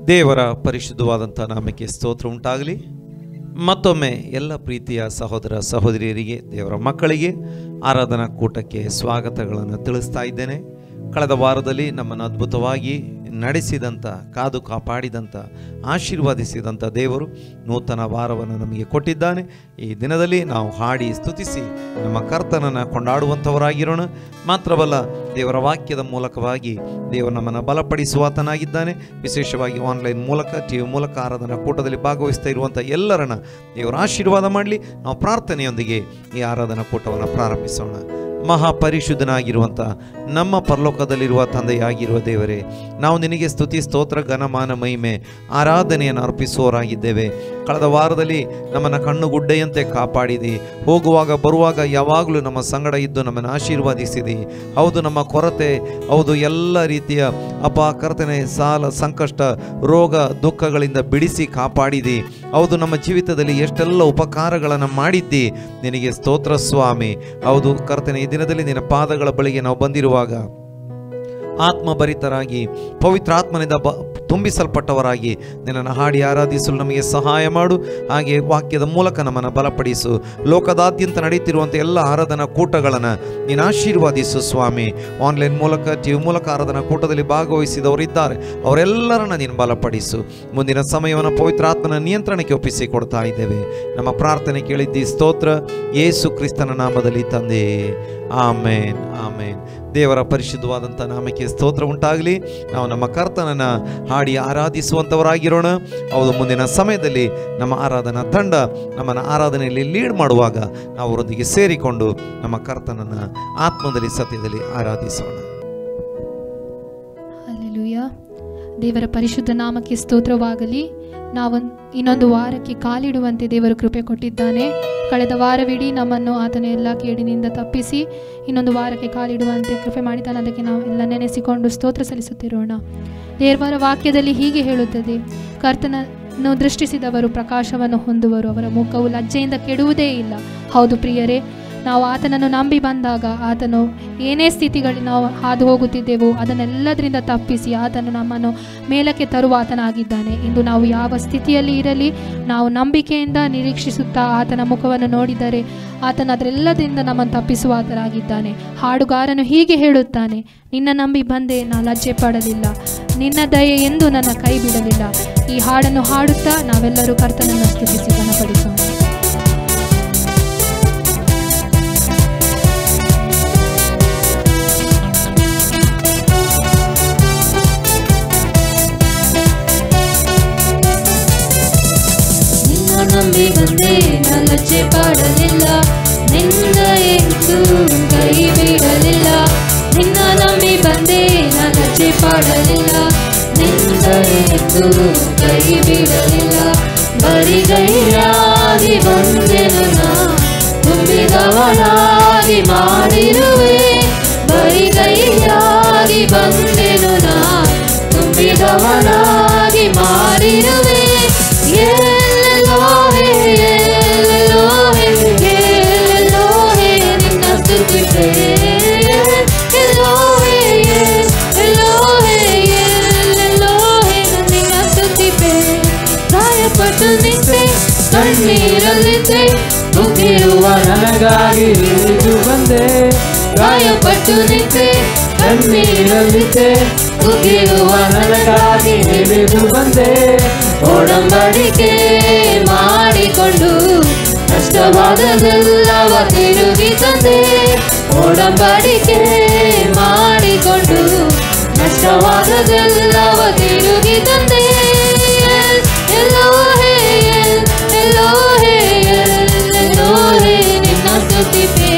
ದೇವರ ಪರಿಶುದ್ಧವಾದಂಥ ನಾಮಕ್ಕೆ ಸ್ತೋತ್ರ ಉಂಟಾಗಲಿ. ಮತ್ತೊಮ್ಮೆ ಎಲ್ಲ ಪ್ರೀತಿಯ ಸಹೋದರ ಸಹೋದರಿಯರಿಗೆ, ದೇವರ ಮಕ್ಕಳಿಗೆ ಆರಾಧನಾ ಕೂಟಕ್ಕೆ ಸ್ವಾಗತಗಳನ್ನು ತಿಳಿಸ್ತಾ ಇದ್ದೇನೆ. ಕಳೆದ ವಾರದಲ್ಲಿ ನಮ್ಮನ್ನು ಅದ್ಭುತವಾಗಿ ನಡೆಸಿದಂಥ, ಕಾದು ಕಾಪಾಡಿದಂಥ, ಆಶೀರ್ವಾದಿಸಿದಂಥ ದೇವರು ನೂತನ ವಾರವನ್ನು ನಮಗೆ ಕೊಟ್ಟಿದ್ದಾನೆ. ಈ ದಿನದಲ್ಲಿ ನಾವು ಹಾಡಿ ಸ್ತುತಿಸಿ ನಮ್ಮ ಕರ್ತನನ್ನು ಕೊಂಡಾಡುವಂಥವರಾಗಿರೋಣ. ಮಾತ್ರವಲ್ಲ, ದೇವರ ವಾಕ್ಯದ ಮೂಲಕವಾಗಿ ದೇವರು ನಮ್ಮನ್ನು ಬಲಪಡಿಸುವಾತನಾಗಿದ್ದಾನೆ. ವಿಶೇಷವಾಗಿ ಆನ್ಲೈನ್ ಮೂಲಕ, ಟಿವಿ ಮೂಲಕ ಆರಾಧನಾ ಕೂಟದಲ್ಲಿ ಭಾಗವಹಿಸ್ತಾ ಇರುವಂಥ ಎಲ್ಲರನ್ನ ದೇವರ ಆಶೀರ್ವಾದ ಮಾಡಲಿ. ನಾವು ಪ್ರಾರ್ಥನೆಯೊಂದಿಗೆ ಈ ಆರಾಧನಾ ಕೂಟವನ್ನು ಪ್ರಾರಂಭಿಸೋಣ. ಮಹಾಪರಿಶುದ್ಧನಾಗಿರುವಂಥ ನಮ್ಮ ಪರಲೋಕದಲ್ಲಿರುವ ತಂದೆಯಾಗಿರುವ ದೇವರೇ, ನಾವು ನಿನಗೆ ಸ್ತುತಿ, ಸ್ತೋತ್ರ, ಘನಮಾನ, ಮಹಿಮೆ, ಆರಾಧನೆಯನ್ನು ಅರ್ಪಿಸುವವರಾಗಿದ್ದೇವೆ. ಕಳೆದ ವಾರದಲ್ಲಿ ನಮ್ಮನ್ನು ಕಣ್ಣುಗುಡ್ಡೆಯಂತೆ ಕಾಪಾಡಿದಿ. ಹೋಗುವಾಗ ಬರುವಾಗ ಯಾವಾಗಲೂ ನಮ್ಮ ಸಂಗಡ ಇದ್ದು ನಮ್ಮನ್ನು ಆಶೀರ್ವಾದಿಸಿದಿ. ಹೌದು, ನಮ್ಮ ಕೊರತೆ, ಹೌದು, ಎಲ್ಲ ರೀತಿಯ ಕರ್ತನೆ, ಸಾಲ, ಸಂಕಷ್ಟ, ರೋಗ, ದುಃಖಗಳಿಂದ ಬಿಡಿಸಿ ಕಾಪಾಡಿದಿ. ಹೌದು, ನಮ್ಮ ಜೀವಿತದಲ್ಲಿ ಎಷ್ಟೆಲ್ಲ ಉಪಕಾರಗಳನ್ನು ಮಾಡಿದ್ದಿ. ನಿನಗೆ ಸ್ತೋತ್ರ ಸ್ವಾಮಿ. ಹೌದು ಕರ್ತನೆ, ಈ ದಿನದಲ್ಲಿ ನಿನ್ನ ಪಾದಗಳ ಬಳಿಗೆ ನಾವು ಬಂದಿರುವಾಗ ಆತ್ಮಭರಿತರಾಗಿ, ಪವಿತ್ರಾತ್ಮನಿಂದ ತುಂಬಿಸಲ್ಪಟ್ಟವರಾಗಿ ನಿನ್ನನ್ನು ಹಾಡಿ ಆರಾಧಿಸಲು ನಮಗೆ ಸಹಾಯ ಮಾಡು. ಹಾಗೆ ವಾಕ್ಯದ ಮೂಲಕ ನಮ್ಮನ್ನು ಬಲಪಡಿಸು. ಲೋಕದಾದ್ಯಂತ ನಡೀತಿರುವಂಥ ಎಲ್ಲ ಆರಾಧನಾ ಕೂಟಗಳನ್ನು ನೀನು ಆಶೀರ್ವಾದಿಸು ಸ್ವಾಮಿ. ಆನ್ಲೈನ್ ಮೂಲಕ, ಟಿವಿ ಮೂಲಕ ಆರಾಧನಾ ಕೂಟದಲ್ಲಿ ಭಾಗವಹಿಸಿದವರಿದ್ದಾರೆ, ಅವರೆಲ್ಲರನ್ನ ನೀನು ಬಲಪಡಿಸು. ಮುಂದಿನ ಸಮಯವನ್ನು ಪವಿತ್ರಾತ್ಮನ ನಿಯಂತ್ರಣಕ್ಕೆ ಒಪ್ಪಿಸಿ ಕೊಡ್ತಾ ಇದ್ದೇವೆ. ನಮ್ಮ ಪ್ರಾರ್ಥನೆ ಕೇಳಿದ್ದಿ, ಸ್ತೋತ್ರ, ಯೇಸು ಕ್ರಿಸ್ತನ ನಾಮದಲ್ಲಿ ತಂದೆ, ಆಮೇನ್, ಆಮೇನ್. ದೇವರ ಪರಿಶುದ್ಧವಾದಂಥ ನಾಮಕ್ಕೆ ಸ್ತೋತ್ರ ಉಂಟಾಗಲಿ. ನಾವು ನಮ್ಮ ಕರ್ತನನ್ನು ಹಾಡಿ ಆರಾಧಿಸುವಂಥವರಾಗಿರೋಣ. ಹೌದು, ಮುಂದಿನ ಸಮಯದಲ್ಲಿ ನಮ್ಮ ಆರಾಧನಾ ತಂಡ ನಮ್ಮನ್ನು ಆರಾಧನೆಯಲ್ಲಿ ಲೀಡ್ ಮಾಡುವಾಗ ನಾವು ಅವರೊಂದಿಗೆ ಸೇರಿಕೊಂಡು ನಮ್ಮ ಕರ್ತನನ್ನು ಆತ್ಮದಲ್ಲಿ, ಸತ್ಯದಲ್ಲಿ ಆರಾಧಿಸೋಣ. ಹಲ್ಲೆಲೂಯಾ. ದೇವರ ಪರಿಶುದ್ಧ ನಾಮಕ್ಕೆ ಸ್ತೋತ್ರವಾಗಲಿ. ನಾವು ಇನ್ನೊಂದು ವಾರಕ್ಕೆ ಕಾಲಿಡುವಂತೆ ದೇವರು ಕೃಪೆ ಕೊಟ್ಟಿದ್ದಾನೆ. ಕಳೆದ ವಾರವಿಡೀ ನಮ್ಮನ್ನು ಆತನ ಎಲ್ಲ ಕೇಡಿನಿಂದ ತಪ್ಪಿಸಿ ಇನ್ನೊಂದು ವಾರಕ್ಕೆ ಕಾಲಿಡುವಂತೆ ಕೃಪೆ ಮಾಡಿದ್ದಾನೆ. ಅದಕ್ಕೆ ನಾವು ಎಲ್ಲ ನೆನೆಸಿಕೊಂಡು ಸ್ತೋತ್ರ ಸಲ್ಲಿಸುತ್ತಿರೋಣ. ದೇವರ ವಾಕ್ಯದಲ್ಲಿ ಹೀಗೆ ಹೇಳುತ್ತದೆ, ಕರ್ತನನ್ನು ದೃಷ್ಟಿಸಿದವರು ಪ್ರಕಾಶವನ್ನು ಹೊಂದುವರು, ಅವರ ಮುಖವು ಲಜ್ಜೆಯಿಂದ ಕೆಡುವುದೇ ಇಲ್ಲ. ಹೌದು ಪ್ರಿಯರೇ, ನಾವು ಆತನನ್ನು ನಂಬಿ ಬಂದಾಗ ಆತನು ಏನೇ ಸ್ಥಿತಿಗಳಲ್ಲಿ ನಾವು ಹಾದು ಹೋಗುತ್ತಿದ್ದೆವೋ ಅದನ್ನೆಲ್ಲದರಿಂದ ತಪ್ಪಿಸಿ ಆತನು ನಮ್ಮನ್ನು ಮೇಲಕ್ಕೆ ತರುವ ಆತನಾಗಿದ್ದಾನೆ. ಇಂದು ನಾವು ಯಾವ ಸ್ಥಿತಿಯಲ್ಲಿ ಇರಲಿ, ನಾವು ನಂಬಿಕೆಯಿಂದ ನಿರೀಕ್ಷಿಸುತ್ತಾ ಆತನ ಮುಖವನ್ನು ನೋಡಿದರೆ ಆತನ ಅದರೆಲ್ಲದಿಂದ ನಮ್ಮನ್ನು ತಪ್ಪಿಸುವ ಆತನಾಗಿದ್ದಾನೆ. ಹಾಡುಗಾರನು ಹೀಗೆ ಹೇಳುತ್ತಾನೆ, ನಿನ್ನ ನಂಬಿ ಬಂದೆ, ನಾ ಲಜ್ಜೆ ಪಡಲಿಲ್ಲ, ನಿನ್ನ ದಯೆ ಎಂದು ನನ್ನ ಕೈ ಬಿಡಲಿಲ್ಲ. ಈ ಹಾಡನ್ನು ಹಾಡುತ್ತಾ ನಾವೆಲ್ಲರೂ ಕರ್ತನನ್ನು ಸ್ತುತಿಸಿ ಘನಪಡಿಸೋಣ. ನಂಬಿ ಬಂದೆ, ನಾ ಲಜ್ಜೆ ಪಡಲಿಲ್ಲ, ನಿನ್ನ ಎಂದು ಕೈ ಬಿಡಲಿಲ್ಲ. ನಿನ್ನ ನಂಬಿ ಬಂದೆ, ನಾ ಲಜ್ಜೆ ಪಡಲಿಲ್ಲ, ನಿನ್ನ ಎಂದು ಕೈ ಬಿಡಲಿಲ್ಲ. ಬರಿಗೈಯಾಗಿ ಬಂದೆನು ನಾ, ತುಂಬಿದವನಾಗಿ ಮಾಡಿರುವೆ. ಬರಿಗೈಯಾಗಿ ಬಂದೆನು ನಾ, ತುಂಬಿದವನಾಗಿ ಮಾಡಿರುವೆ. ನಿನ್ನ ಸ್ತುತಿಪೆ, ನಿನ್ನ ಸ್ತುತಿಪೆ. ಗಾಯಪಟ್ಟು ನಿಂತೆ, ಕಣ್ಣೀರಲ್ಲಿದ್ದೆ, ಉಗಿಯುವ ನನಗಾಗಿ ಇಳಿದು ಬಂದೆ. ಗಾಯಪಟ್ಟು ನಿಂತೆ, ಕಣ್ಣೀರಲ್ಲಿದ್ದೆ, ಉಗಿಯುವ ನನಗಾಗಿ ಇಳಿದು ಬಂದೆ. ಒಡಂಬಡಿಕೆ ಮಾಡಿಕೊಂಡು ನಷ್ಟವಾದದೆಲ್ಲವ ತಿರುಗಿ ತಂದೆ. ಒಡಂಬಡಿಕೆ ಮಾಡಿಕೊಂಡು ನಷ್ಟವಾದದೆಲ್ಲವ ತಿರುಗಿ ತಂದೆ. ಎಲ್ಲೋಹೇ ಎಲ್ಲೋಹೇ ಎಲ್ಲೋಹೇ ನಿನ್ನ ಸ್ತುತಿಪೆ.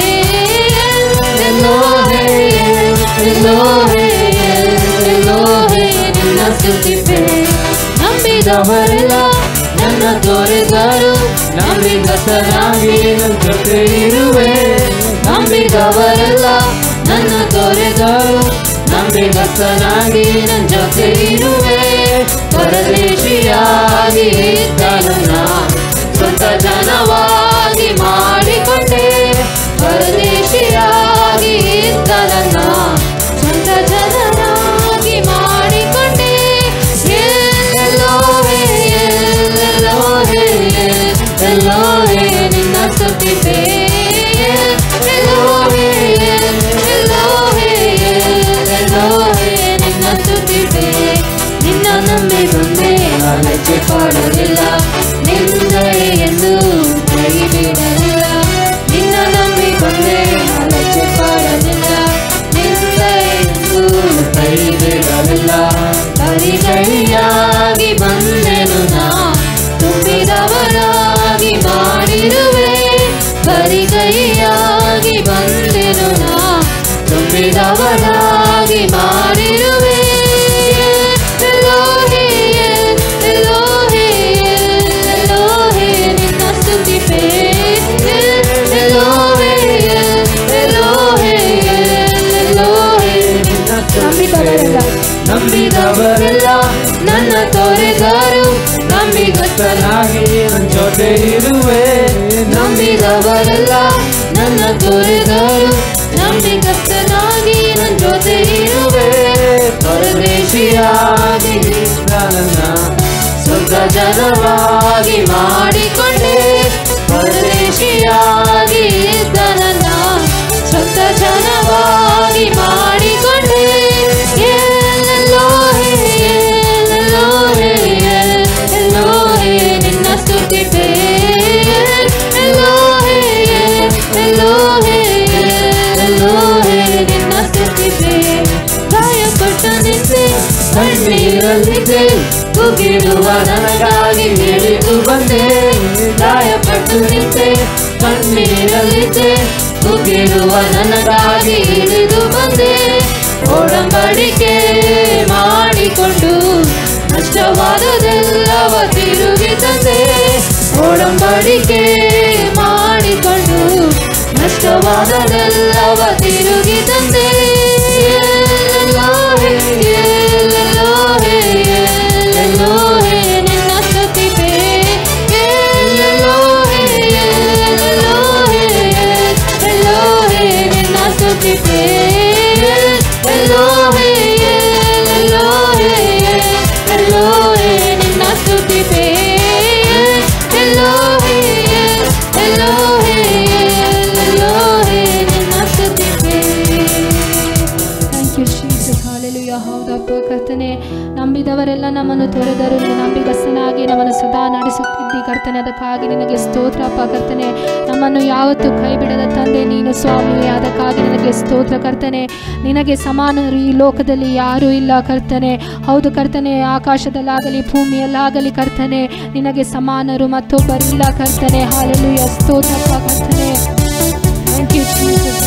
ಎಲ್ಲೋಹೇ ಎಲ್ಲೋಹೇ ಎಲ್ಲೋಹೇ ನಿನ್ನ ಸ್ತುತಿಪೆ. ನಂಬಿದವರೆಲ್ಲ ನನ್ನ ತೋರಿದರು, ನಂಬಿಗಸ್ತನಾಗಿ ನನ್ನ ಜೊತೆ ಇರುವೆ. ನಂಬಿದವರೆಲ್ಲ ನನ್ನ ತೋರಿದರು, ನಂಬಿಗಸ್ತನಾಗಿ ನನ್ನ ಜೊತೆ ಇರುವೆ. ಪರದೇಶಿಯಾಗಿ ಇದ್ದನು ನಾ, ಸ್ವಂತ ಜನವಾಗಿ ಮಾಡಿಕೊಂಡೆ. ಪರದೇಶಿಯಾಗಿ ಇದ್ದನ ಸ್ವಂತ ಜನನಾಗಿ ಮಾಡಿಕೊಂಡೆ. ಎಲ್ಲ ಅಲಚೆ ಪಡಲಿಲ್ಲ, ನಿಂದೆಯೆಂದು ಕೈ ಬಿಡಲಿಲ್ಲ. ನಿನ್ನ ನಂಬಿಕೊಂಡೆ ಅಲಚೆ ಪಡಲಿಲ್ಲ, ನಿಂದೆಯೆಂದು ಕೈ ಬಿಡಲಿಲ್ಲ. ಪರಿಗೈಯಾಗಿ ಬಂದೆನು ನಾ, ತುಂಬಿದವರಾಗಿ ಮಾಡಿರುವೆ. ಪರಿಗೈಯಾಗಿ ಬಂದೆನು ನಾ, ತುಂಬಿದವರಾಗಿ ಮಾಡಿರುವೆ. ಎಲೋಹೇ ಎಲೋಹೇ ಎಲೋಹೇ ನಿನ್ನ ಸ್ತುತಿಪೆ. ಎಲೋಹೇ ಎಲೋಹೇ ಎಲೋಹೇ ನಿನ್ನ ನಂಬಿದವರೆಲ್ಲ ನನ್ನ ತೊರೆದರು, ನಂಬಿಗಸ್ತನಾಗಿ ನನ್ನ ಜೊತೆ ಇರುವೆ. ನಂಬಿದವರೆಲ್ಲ ನನ್ನ ತೊರೆದರು, ನಂಬಿಗಸ್ತನಾಗಿ ನನ್ನ ಜೊತೆ ಇರುವೆ. ಪರದೇಶಿಯಾಗಿ ನನ್ನ ಸ್ವಂತ ಜನವಾಗಿ ಮಾಡಿಕೊಂಡೆ. ಪರದೇಶಿಯಾಗಿ ನನ್ನ ಸ್ವಂತ ಜನವಾಗಿ ಮಾಡಿಕೊಂಡೆ. ಎಲೋಹೇ ಎಲೋಹೇ ಎಲೋಹೇ ನಿನ್ನ ಸ್ತುತಿಪೆ. ಎಲೋಹೇ ಎಲೋಹೇ ಎಲೋಹೇ ನಿನ್ನ ಸ್ತುತಿಪೆ. ಗಾಯಪಟ್ಟು ನಿಂತೆ ಕಣ್ಣೀರಲ್ಲಿದ್ದೆ, ಉಗಿಡುವ ನನಗಾಗಿ ಹಿಡಿದು ಬಂದೆ. ಗಾಯಪಟ್ಟು ನಿಂತೆ ಕಣ್ಣೀರಲ್ಲಿದ್ದೆ, ಉಗಿಡುವ ನನಗಾಗಿ ಹಿಡಿದು ಬಂದೆ. ಒಡಂಬಡಿಕೆ ಮಾಡಿಕೊಂಡು ನಷ್ಟವಾದದೆಲ್ಲವ ತಿರುಗಿ ತಂದೆ. ಒಡಂಬಡಿಕೆ ಮಾಡಿಕೊಂಡು ನಷ್ಟವಾದದೆಲ್ಲವ ತಿರುಗಿ ತಂದೆ. ಎಲೋಹೇ ಎಲೋಹೇ ಎಲೋಹೇ ನಿನ್ನ ಸ್ತುತಿಪೆ. ಎಲೋಹೇ ಎಲೋಹೇ ಎಲೋಹೇ ನಿನ್ನ ಸ್ತುತಿಪೆ. ಎಲೋಹೇ ಎಲೋಹೇ ಎಲೋಹೇ ನಿನ್ನ ಸ್ತುತಿಪೆ. ಎಲೋಹೇ ಎಲೋಹೇ ಎಲೋಹೇ ನಿನ್ನ ಸ್ತುತಿಪೆ. Thank you Jesus. ಹಲ್ಲೆಲೂಯಾ. ಹೌದಪ್ಪ ಕರ್ತನೆ, ನಂಬಿದವರೆಲ್ಲ ನಮ್ಮನ್ನು ತೊರೆದರು, ನೀನು ನಂಬಿಗಸ್ತನಾಗಿ ನಮ್ಮನ್ನು ಸದಾ ನಡೆಸುತ್ತಿದ್ದಿ ಕರ್ತನೆ. ಅದಕ್ಕಾಗಿ ನಿನಗೆ ಸ್ತೋತ್ರಪ್ಪ ಕರ್ತನೆ. ನಮ್ಮನ್ನು ಯಾವತ್ತೂ ಕೈ ಬಿಡದ ತಂದೆ ನೀನು ಸ್ವಾಮಿಯೇ, ಅದಕ್ಕಾಗಿ ನಿನಗೆ ಸ್ತೋತ್ರ ಕರ್ತನೆ. ನಿನಗೆ ಸಮಾನರು ಈ ಲೋಕದಲ್ಲಿ ಯಾರೂ ಇಲ್ಲ ಕರ್ತನೆ. ಹೌದು ಕರ್ತನೆ, ಆಕಾಶದಲ್ಲಾಗಲಿ ಭೂಮಿಯಲ್ಲಾಗಲಿ ಕರ್ತನೆ ನಿನಗೆ ಸಮಾನರು ಮತ್ತೊಬ್ಬರಿಲ್ಲ ಕರ್ತನೆ. ಹಲ್ಲೆಲೂಯಾ. ಸ್ತೋತ್ರಪ್ಪ ಕರ್ತನೆ. Thank you Jesus.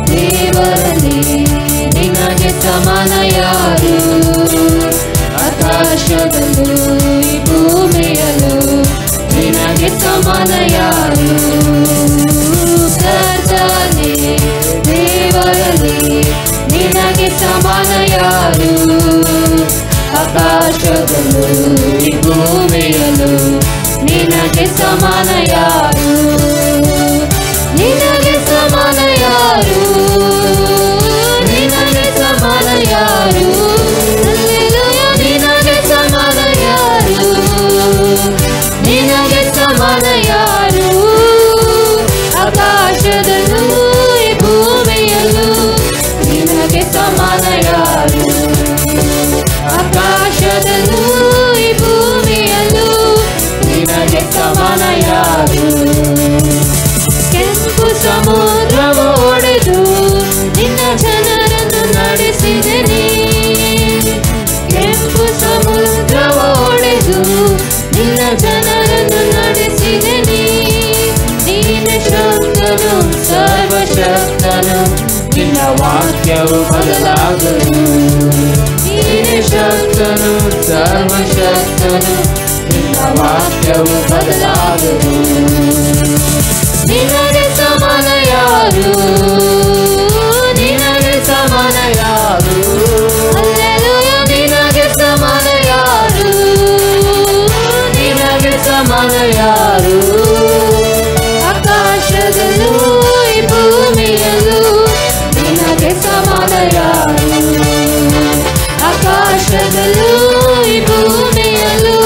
ದೇವರಲ್ಲಿ ನಿನಗೆ ಸಮಾನ ಯಾರು? ಆಕಾಶದಲ್ಲೂ ಈ ಭೂಮಿಯಲ್ಲೂ ನಿನಗೆ ಸಮಾನ ಯಾರು? ಕರ್ತನೇ, ದೇವರಲ್ಲಿ ನಿನಗೆ ಸಮಾನ ಯಾರು? ಆಕಾಶದಲ್ಲೂ ಈ ಭೂಮಿಯಲ್ಲೂ ನಿನಗೆ ಸಮಾನ ಯಾರು? ನಿನಗೆ ಸಮಾನ ಯಾರು? ನಿನಗೆ ಸಮಾನ ಯಾರು? ಹಲ್ಲೆಲೂಯಾ. ನಿನಗೆ ಸಮಾನ ಯಾರು? ನಿನಗೆ ಸಮಾನ ಯಾರು? ಆಕಾಶದಲ್ಲೂ ಈ ಭೂಮಿಯಲ್ಲೂ ನಿನಗೆ ಸಮಾನ ಯಾರು? ಆಕಾಶದಲ್ಲೂ ಈ ಭೂಮಿಯಲ್ಲೂ ನಿನಗೆ ಸಮಾನ ಯಾರು? ಕೆಂಪು ಸಮುದ್ರವು ಒಡೆದು ನಿನ್ನ ಜನರನ್ನು ನಡೆಸಿದೆ ನೀ. ಕೆಂಪು ಸಮುದ್ರವು ಒಡೆದು ನಿನ್ನ ಜನರನ್ನು ನಡೆಸಿದೆ ನೀ. ನೀನು ಶಕ್ತನು, ಸರ್ವಶಕ್ತನು, ನಿನ್ನ ವಾಕ್ಯವು ಬದಲಾಗದು. ನೀನು ಶಕ್ತನು, ಸರ್ವಶಕ್ತನು, ನಿನ್ನ ವಾಕ್ಯವು ಬದಲಾಗದು. ನಿನಗೆ ಸಮಾನ ಯಾರು? ನಿನಗೆ ಸಮಾನ ಯಾರು? ಹಲ್ಲೆಲೂಯಾ. ನಿನಗೆ ಸಮಾನ ಯಾರು? ನಿನಗೆ ಸಮಾನ ಯಾರು? ಆಕಾಶದಲ್ಲೂ ಈ ಭೂಮಿಯಲ್ಲೂ ನಿನಗೆ ಸಮಾನ ಯಾರು? ಆಕಾಶದಲ್ಲೂ ಈ ಭೂಮಿಯಲ್ಲೂ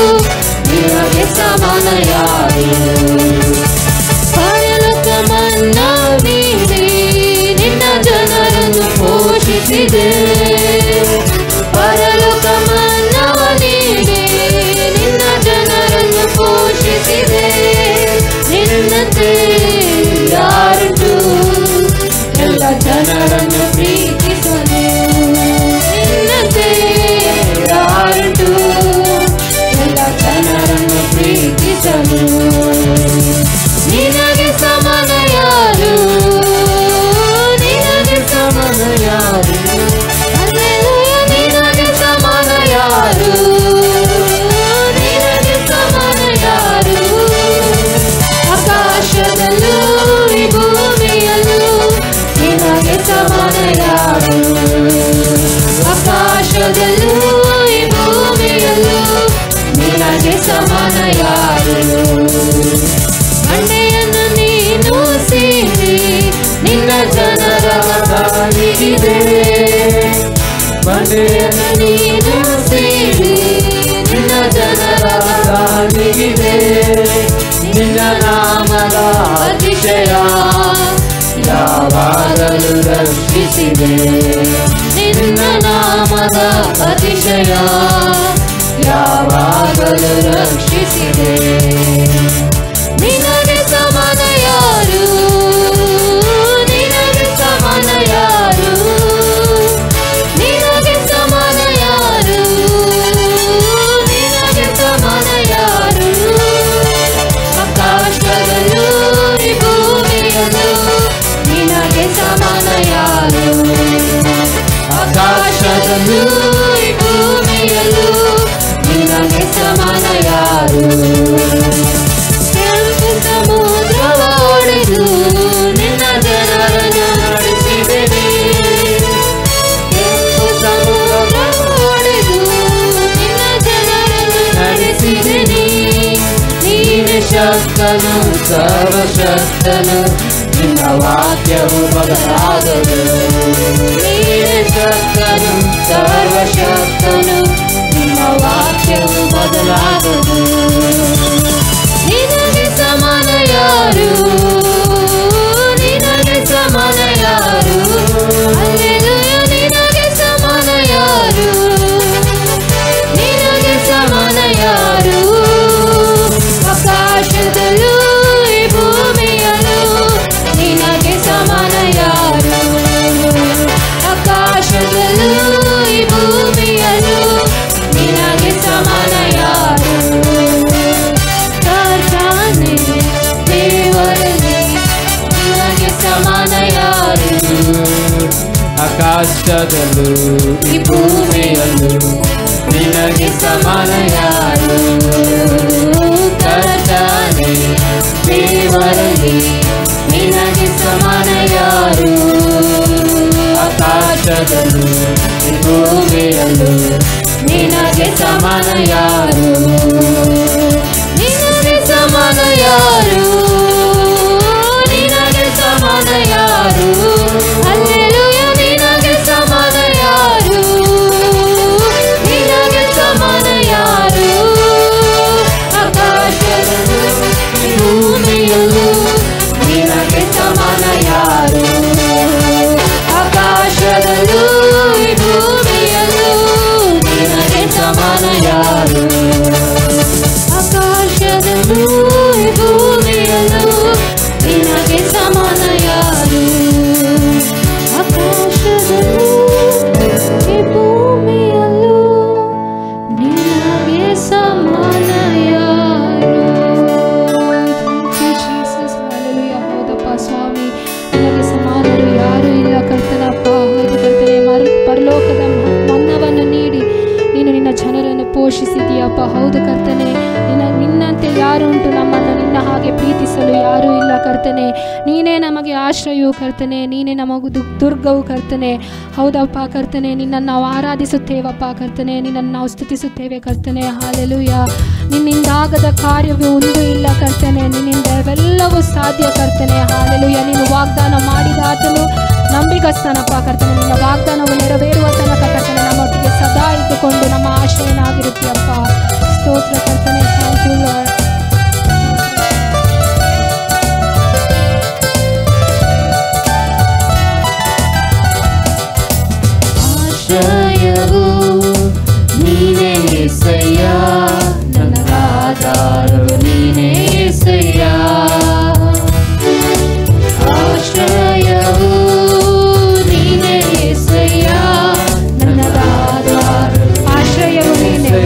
ಕೋಟೆಯನ್ನು ನೀನು ಸೇರಿ ನಿನ್ನ ಜನರ ದಾನಿಗಿದೆ. ನಿನ್ನ ನಾಮದ ಅತಿಶಯ ಯಾವಾಗಲೂ ರಕ್ಷಿಸಿದೆ. ನಿನ್ನ ನಾಮದ ಅತಿಶಯ ಯಾವಾಗಲೂ ರಕ್ಷಿಸಿದೆ. ನಿನಗೆ ಸಮಾನ ಯಾರು, ನಿನಗೆ ಸಮಾನ ಯಾರು, ನಿನಗೆ ಸಮಾನ ಯಾರು, ನಿನಗೆ ಸಮಾನ ಯಾರು. ಆಕಾಶದಲ್ಲೂ ಈ ಭೂಮಿಯಲ್ಲೂ ನಿನಗೆ ಸಮಾನ ಯಾರು. ಆಕಾಶದಲ್ಲೂ ಈ ಭೂಮಿಯಲ್ಲೂ ನಿನಗೆ ಸಮಾನ ಯಾರು. ಕೆಂಪು ಸಮುದ್ರವ ಒಡೆದು ನಿನ್ನ ಜನರನ್ನು ನಡೆಸಿದೆ. ಕೆಂಪು ಸಮುದ್ರವ ಒಡೆದು ನಿನ್ನ ಜನರನ್ನು ನಡೆಸಿದೆ. ನೀನೆ ಶಕ್ತನು ಸರ್ವಶಕ್ತನು, ನಿನ್ನ ವಾಕ್ಯವು ಬದಲಾಗದು. ನೀನೆ ಶಕ್ತನು ಸರ್ವಶಕ್ತನು, ನಿನ್ನ ವಾಕ್ಯವು ಬದಲಾಗದು. ನಿನಗೆ ಸಮಾನ ಯಾರು, ನಿನಗೆ ಸಮಾನ ಯಾರು. ಹಲ್ಲೆಲೂಯಾ. ನಿನಗೆ ಸಮಾನ ಯಾರು, ನಿನಗೆ ಸಮಾನ ಯಾರು. ಆಕಾಶದಲ್ಲೂ ಈ ಭೂಮಿಯಲ್ಲೂ ನಿನಗೆ ಸಮಾನ ಯಾರು. ಆಕಾಶದಲ್ಲೂ ಈ ಭೂಮಿಯಲ್ಲೂ ನಿನಗೆ ಸಮಾನ ಯಾರು. ಕರ್ತನೇ ದೇವರಲ್ಲಿ ನಿನಗೆ ಸಮಾನ ಯಾರು. ಆಕಾಶದಲ್ಲೂ ಈ ಭೂಮಿಯಲ್ಲೂ ನಿನಗೆ ಸಮಾನ ಯಾರು. ಕರ್ತನೇ ದೇವರಲ್ಲಿ ನಿನಗೆ ಸಮಾನ ಯಾರು. ಆಕಾಶದಲ್ಲೂ ಈ ಭೂಮಿಯಲ್ಲೂ ನಿನಗೆ ಸಮಾನ ಯಾರು. ನಿನಗೆ ಸಮಾನ ಯಾರು, ನಿನಗೆ ಸಮಾನ ಯಾರು. ಹಲ್ಲೆಲೂಯಾ. ನಿನಗೆ ಸಮಾನ ಯಾರು, ನಿನಗೆ ಸಮಾನ ಯಾರು. ಆಕಾಶದಲ್ಲೂ ಈ ಭೂಮಿಯಲ್ಲೂ ನಿನಗೆ ಸಮಾನ ಯಾರು. ಆಕಾಶದಲ್ಲೂ ಈ ಭೂಮಿಯಲ್ಲೂ ನಿನಗೆ ಸಮಾನ ಯಾರು. ಆಕಾಶದಲ್ಲೂ ಈ ಭೂಮಿಯಲ್ಲೂ ನಿನಗೆ ಸಮಾನ ಯಾರು. ಆಕಾಶದಲ್ಲೂ ಈ ಭೂಮಿಯಲ್ಲೂ ನಿನಗೆ ಸಮಾನ ಯಾರು. ಹೌದಪ್ಪ ಸ್ವಾಮಿ, ನಿನಗೆ ಸಮಾನರು ಯಾರು ಇಲ್ಲ ಕರ್ತನಪ್ಪ. ಹೌದು ಕರ್ತನೆ, ಪರಲೋಕದ ಮನ್ನವನ್ನು ನೀಡಿ ನೀನು ನಿನ್ನ ಜನರನ್ನು ಪೋಷಿಸಿದೀಯಪ್ಪ. ಹೌದು ಕರ್ತನೆ, ನಿನ್ನಂತೆ ಯಾರು ಉಂಟು ನಮ್ಮನ್ನು ನಿನ್ನ ಹಾಗೆ ಪ್ರೀತಿಸಲು ಯಾರೂ ಇಲ್ಲ ಕರ್ತನೆ. ನೀನೇ ನಮಗೆ ಆಶ್ರಯವು ಕರ್ತನೆ, ನೀನೇ ನಮಗೂ ದುರ್ಗವು ಕರ್ತನೆ. ಹೌದಪ್ಪ ಕರ್ತನೆ, ನಿನ್ನನ್ನು ನಾವು ಆರಾಧಿಸುತ್ತೇವಪ್ಪ ಕರ್ತನೆ, ನಿನ್ನನ್ನು ನಾವು ಸ್ತುತಿಸುತ್ತೇವೆ ಕರ್ತನೆ. ಹಾಲೆಲೂಯಾ. ನಿನ್ನಿಂದಾಗದ ಕಾರ್ಯವೂ ಒಂದು ಇಲ್ಲ ಕರ್ತನೆ, ನಿನ್ನಿಂದ ಇವೆಲ್ಲವೂ ಸಾಧ್ಯ ಕರ್ತನೆ. ಹಾಲೆಲೂಯಾ. ನೀನು ವಾಗ್ದಾನ ಮಾಡಿದ ಆತನು ನಂಬಿಗಸ್ತನಪ್ಪ ಕರ್ತನೆ. ನಿನ್ನ ವಾಗ್ದಾನವು ನೆರವೇರುವ ತನಕ ಕರ್ತನೆ ನಮ್ಮೊಟ್ಟಿಗೆ ಸದಾ ಇದ್ದುಕೊಂಡು ನಮ್ಮ ಆಶ್ರಯನಾಗಿರುತ್ತೀಯಪ್ಪ. ಸ್ತೋತ್ರ ಕರ್ತನೆ. Thank you Lord. ಆಶ್ರಯವು ನೀನೇ యేసయ్య, ನನ್ನ ಆಧಾರವು ನೀನೇ యేసయ్య. ಆಶ್ರಯವು ನೀನೇ యేసయ్య, ನನ್ನ ಆಧಾರ. ಆಶ್ರಯವು ನೀನೇ.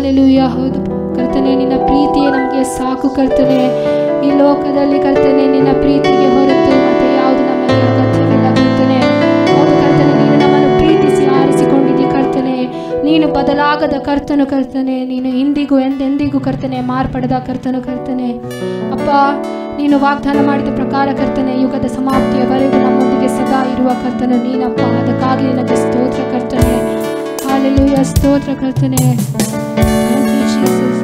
ಹಾಲೆಲೂಯ. ಹೌದು ಕರ್ತನೆ, ನಿನ್ನ ಪ್ರೀತಿಯೇ ನಮಗೆ ಸಾಕು ಕರ್ತನೆ. ಈ ಲೋಕದಲ್ಲಿ ಕರ್ತನೆ ನಿನ್ನ ಪ್ರೀತಿಗೆ ಹೊರತು ಮತ್ತೆ ಯಾವುದು ನಮಗೆ ಅಗತ್ಯವಿಲ್ಲ ಕರ್ತನೆ. ಹೌದು ಕರ್ತನೆ, ನೀನು ನಮ್ಮನ್ನು ಪ್ರೀತಿಸಿ ಆರಿಸಿಕೊಂಡಿದ್ದಿ ಕರ್ತನೆ. ನೀನು ಬದಲಾಗದ ಕರ್ತನು ಕರ್ತನೆ. ನೀನು ಇಂದಿಗೂ ಎಂದೆಂದಿಗೂ ಕರ್ತನೆ ಮಾರ್ಪಡದ ಕರ್ತನು ಕರ್ತನೆ. ಅಪ್ಪ, ನೀನು ವಾಗ್ದಾನ ಮಾಡಿದ ಪ್ರಕಾರ ಕರ್ತನೆ ಯುಗದ ಸಮಾಪ್ತಿಯವರೆಗೂ ನಮ್ಮೊಂದಿಗೆ ಸದಾ ಇರುವ ಕರ್ತನು ನೀನಪ್ಪ. ಅದಕ್ಕಾಗಿ ನಿನಗೆ ಸ್ತೋತ್ರ ಕರ್ತನೆ. ಹಾಲೆಲೂಯ, ಸ್ತೋತ್ರ ಕರ್ತನೆ. Thank you, Jesus.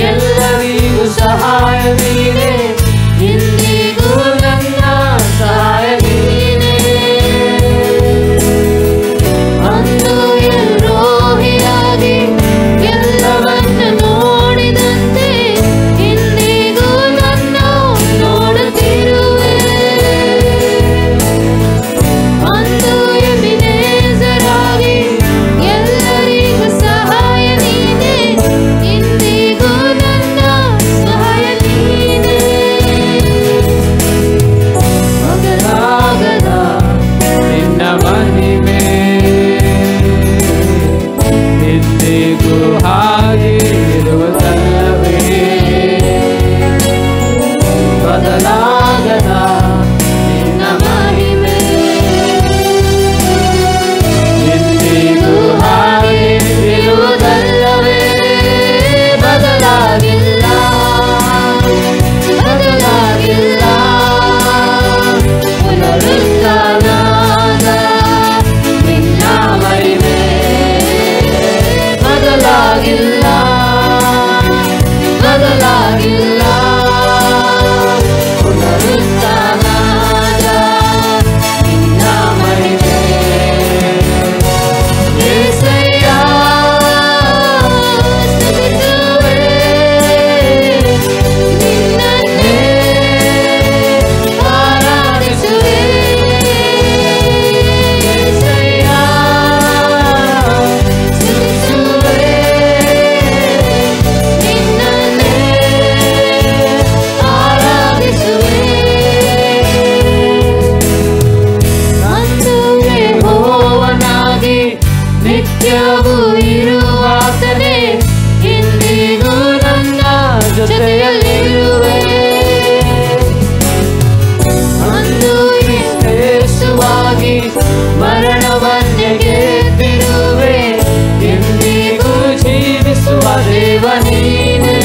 ಎಲ್ಲರಿಗೂ ಸಹಾಯ ನೀನೆ, ಇಂದಿಗೂ ನನ್ನ ಸಹಾಯ ನೀನೆ. ಅಂದು ರೋಹಿಯಾಗಿ ಎಲ್ಲವನ್ನು ನೋಡಿದಂತೆ ಇಂದಿಗೂ ನನ್ನ ನೋಡುತ್ತಿರುವೆ. ಅಂದು ಎಬಿನೇಜರಾಗಿ ಎಲ್ಲರಿಗೂ ಸಹಾಯ ನೀನೆ, ಇಂದಿಗೂ ನನ್ನ ಸಹಾಯ ನೀನೆ. ಬದಲಾಗದ ನಿನ್ನ ಮಹಿಮೆ ಇಂದಿಗೂ ಹಾಗೆ ಇರುವುದಲ್ಲವೇ? ಬದಲಾಗದ ನಿನ್ನ ಮಹಿಮೆ ಇಂದಿಗೂ ಹಾಗೆ ಇರುವುದಲ್ಲವೇ? ಬದಲಾಗಿಲ್ಲ, ಬದಲಾಗಿಲ್ಲ. ಪುನರುತ್ಥಾನದ ನಿನ್ನ ಮಹಿಮೆ ಬದಲಾಗಿಲ್ಲ, ಬದಲಾಗಿಲ್ಲ. ಪುನರುತ್ಥಾನದ ನಿನ್ನ ಮಹಿಮೆ యేసయ్య స్తుతిಸುವೆ, ನಿನ್ನನ್ನೇ ಆರಾಧಿಸುವೆ. యేసయ్య స్తుతిಸುವೆ, ನಿನ್ನನ್ನೇ ಆರಾಧಿಸುವೆ. ಅಂದು ಯೆಹೋವನಾಗಿ ನಿತ್ಯವೂ ಇರುವಾತನೇ, ಇಂದಿಗೂ ನನ್ನ ಜೊತೆಯಲ್ಲಿರುವೆ. ಅಂದು ಯೇಸುವಾಗಿ ಮರಣವನ್ನೇ ಗೆದ್ದಿರುವೆ, ಇಂದಿಗೂ ಜೀವಿಸುವ ದೇವ ನೀನೇ.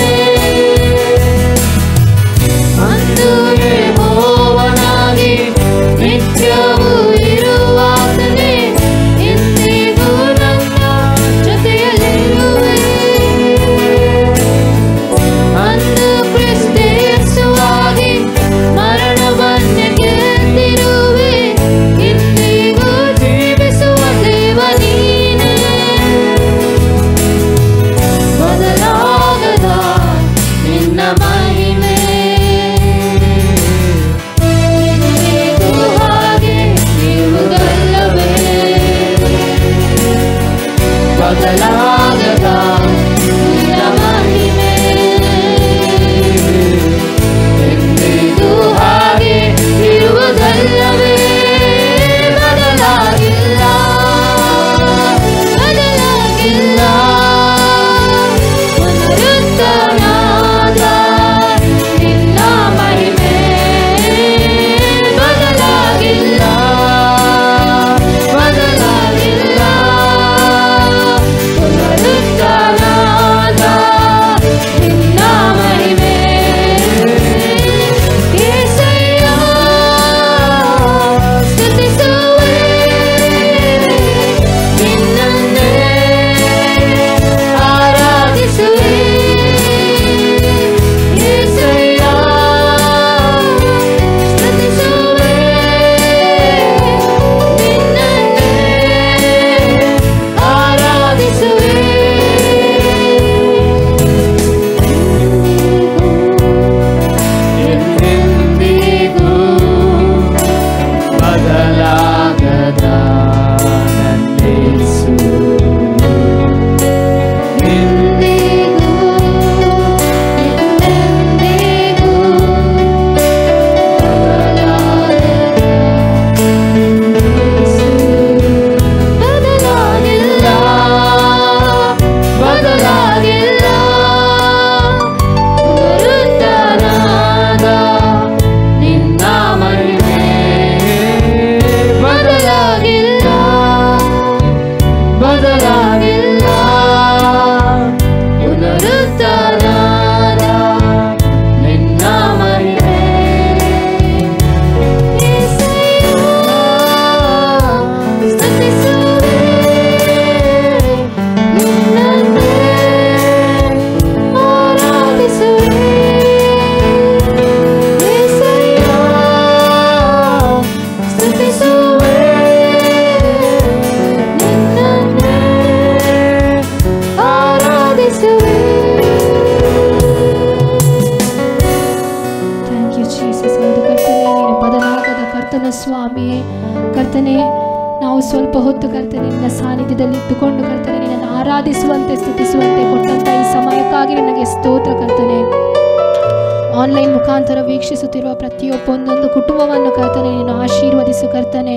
ಸ್ವಾಮಿಯೇ. ಕರ್ತನೆ, ನಾವು ಸ್ವಲ್ಪ ಹೊತ್ತು ಕರ್ತನೆ ನಿನ್ನ ಸಾನ್ನಿಧ್ಯದಲ್ಲಿ ಇದ್ದುಕೊಂಡು ಕರ್ತನೆ ನಿನ್ನನ್ನು ಆರಾಧಿಸುವಂತೆ ಸ್ತುತಿಸುವಂತೆ ಕೊಟ್ಟಂತ ಈ ಸಮಯಕ್ಕಾಗಿ ನಿನಗೆ ಸ್ತೋತ್ರ ಕರ್ತನೆ. ಆನ್ಲೈನ್ ಮುಖಾಂತರ ವೀಕ್ಷಿಸುತ್ತಿರುವ ಪ್ರತಿಯೊಬ್ಬೊಂದೊಂದು ಕುಟುಂಬವನ್ನು ಕರ್ತನೆ ನೀನು ಆಶೀರ್ವದಿಸು ಕರ್ತನೆ.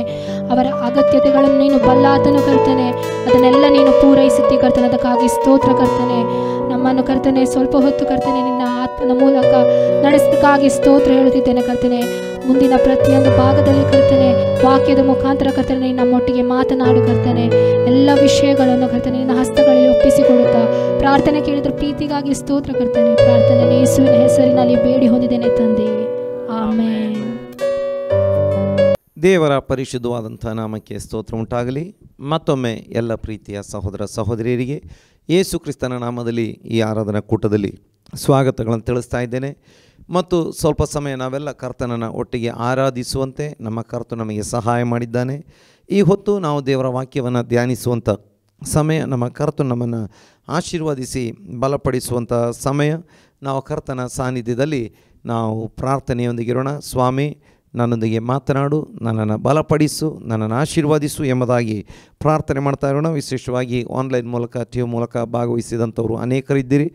ಅವರ ಅಗತ್ಯತೆಗಳನ್ನು ನೀನು ಬಲ್ಲಾತನು ಕರ್ತನೆ, ಅದನ್ನೆಲ್ಲ ನೀನು ಪೂರೈಸುತ್ತಿ ಕರ್ತನೆ. ಅದಕ್ಕಾಗಿ ಸ್ತೋತ್ರ ಕರ್ತನೆ. ನಮ್ಮನ್ನು ಕರ್ತನೆ ಸ್ವಲ್ಪ ಹೊತ್ತು ಕರ್ತನೆ ನಿನ್ನ ಆತ್ಮನ ಮೂಲಕ ನಡೆಸೋದಕ್ಕಾಗಿ ಸ್ತೋತ್ರ ಹೇಳುತ್ತಿದ್ದೇನೆ ಕರ್ತನೆ. ಮುಂದಿನ ಪ್ರತಿಯೊಂದು ಭಾಗದಲ್ಲಿ ಕರ್ತನೆ ವಾಕ್ಯದ ಮುಖಾಂತರ ಕರ್ತನೆ ನಮ್ಮೊಟ್ಟಿಗೆ ಮಾತನಾಡು ಕರ್ತನೆ. ಎಲ್ಲ ವಿಷಯಗಳನ್ನು ಕರ್ತನೆ ನಿನ್ನ ಹಸ್ತಗಳಲ್ಲಿ ಒಪ್ಪಿಸಿಕೊಡುತ್ತಾ ಪ್ರಾರ್ಥನೆ ಕೇಳಿದ್ರೆ ಪ್ರೀತಿಗಾಗಿ ಸ್ತೋತ್ರ ಕರ್ತನೆ. ಪ್ರಾರ್ಥನೆ ಯೇಸುವಿನ ಹೆಸರಿನಲ್ಲಿ ಬೇಡಿ ಹೊಂದಿದ್ದೇನೆ ತಂದೆ, ಆಮೆನ್. ದೇವರ ಪರಿಶುದ್ಧವಾದಂಥ ನಾಮಕ್ಕೆ ಸ್ತೋತ್ರ ಉಂಟಾಗಲಿ. ಮತ್ತೊಮ್ಮೆ ಎಲ್ಲ ಪ್ರೀತಿಯ ಸಹೋದರ ಸಹೋದರಿಯರಿಗೆ ಯೇಸು ಕ್ರಿಸ್ತನ ನಾಮದಲ್ಲಿ ಈ ಆರಾಧನಾ ಕೂಟದಲ್ಲಿ ಸ್ವಾಗತಗಳನ್ನು ತಿಳಿಸ್ತಾ ಇದ್ದೇನೆ. ಮತ್ತು ಸ್ವಲ್ಪ ಸಮಯ ನಾವೆಲ್ಲ ಕರ್ತನನ್ನು ಒಟ್ಟಿಗೆ ಆರಾಧಿಸುವಂತೆ ನಮ್ಮ ಕರ್ತನು ನಮಗೆ ಸಹಾಯ ಮಾಡಿದ್ದಾನೆ. ಈ ಹೊತ್ತು ನಾವು ದೇವರ ವಾಕ್ಯವನ್ನು ಧ್ಯಾನಿಸುವಂಥ ಸಮಯ, ನಮ್ಮ ಕರ್ತನು ನಮ್ಮನ್ನು ಆಶೀರ್ವದಿಸಿ ಬಲಪಡಿಸುವಂಥ ಸಮಯ. ನಾವು ಕರ್ತನ ಸಾನ್ನಿಧ್ಯದಲ್ಲಿ ನಾವು ಪ್ರಾರ್ಥನೆಯೊಂದಿಗಿರೋಣ. ಸ್ವಾಮಿ, ನನ್ನೊಂದಿಗೆ ಮಾತನಾಡು, ನನ್ನನ್ನು ಬಲಪಡಿಸು, ನನ್ನನ್ನು ಆಶೀರ್ವದಿಸು ಎಂಬುದಾಗಿ ಪ್ರಾರ್ಥನೆ ಮಾಡ್ತಾ ಇರೋಣ. ವಿಶೇಷವಾಗಿ ಆನ್ಲೈನ್ ಮೂಲಕ ಟಿ ವಿ ಮೂಲಕ ಭಾಗವಹಿಸಿದಂಥವರು ಅನೇಕರಿದ್ದೀರಿ.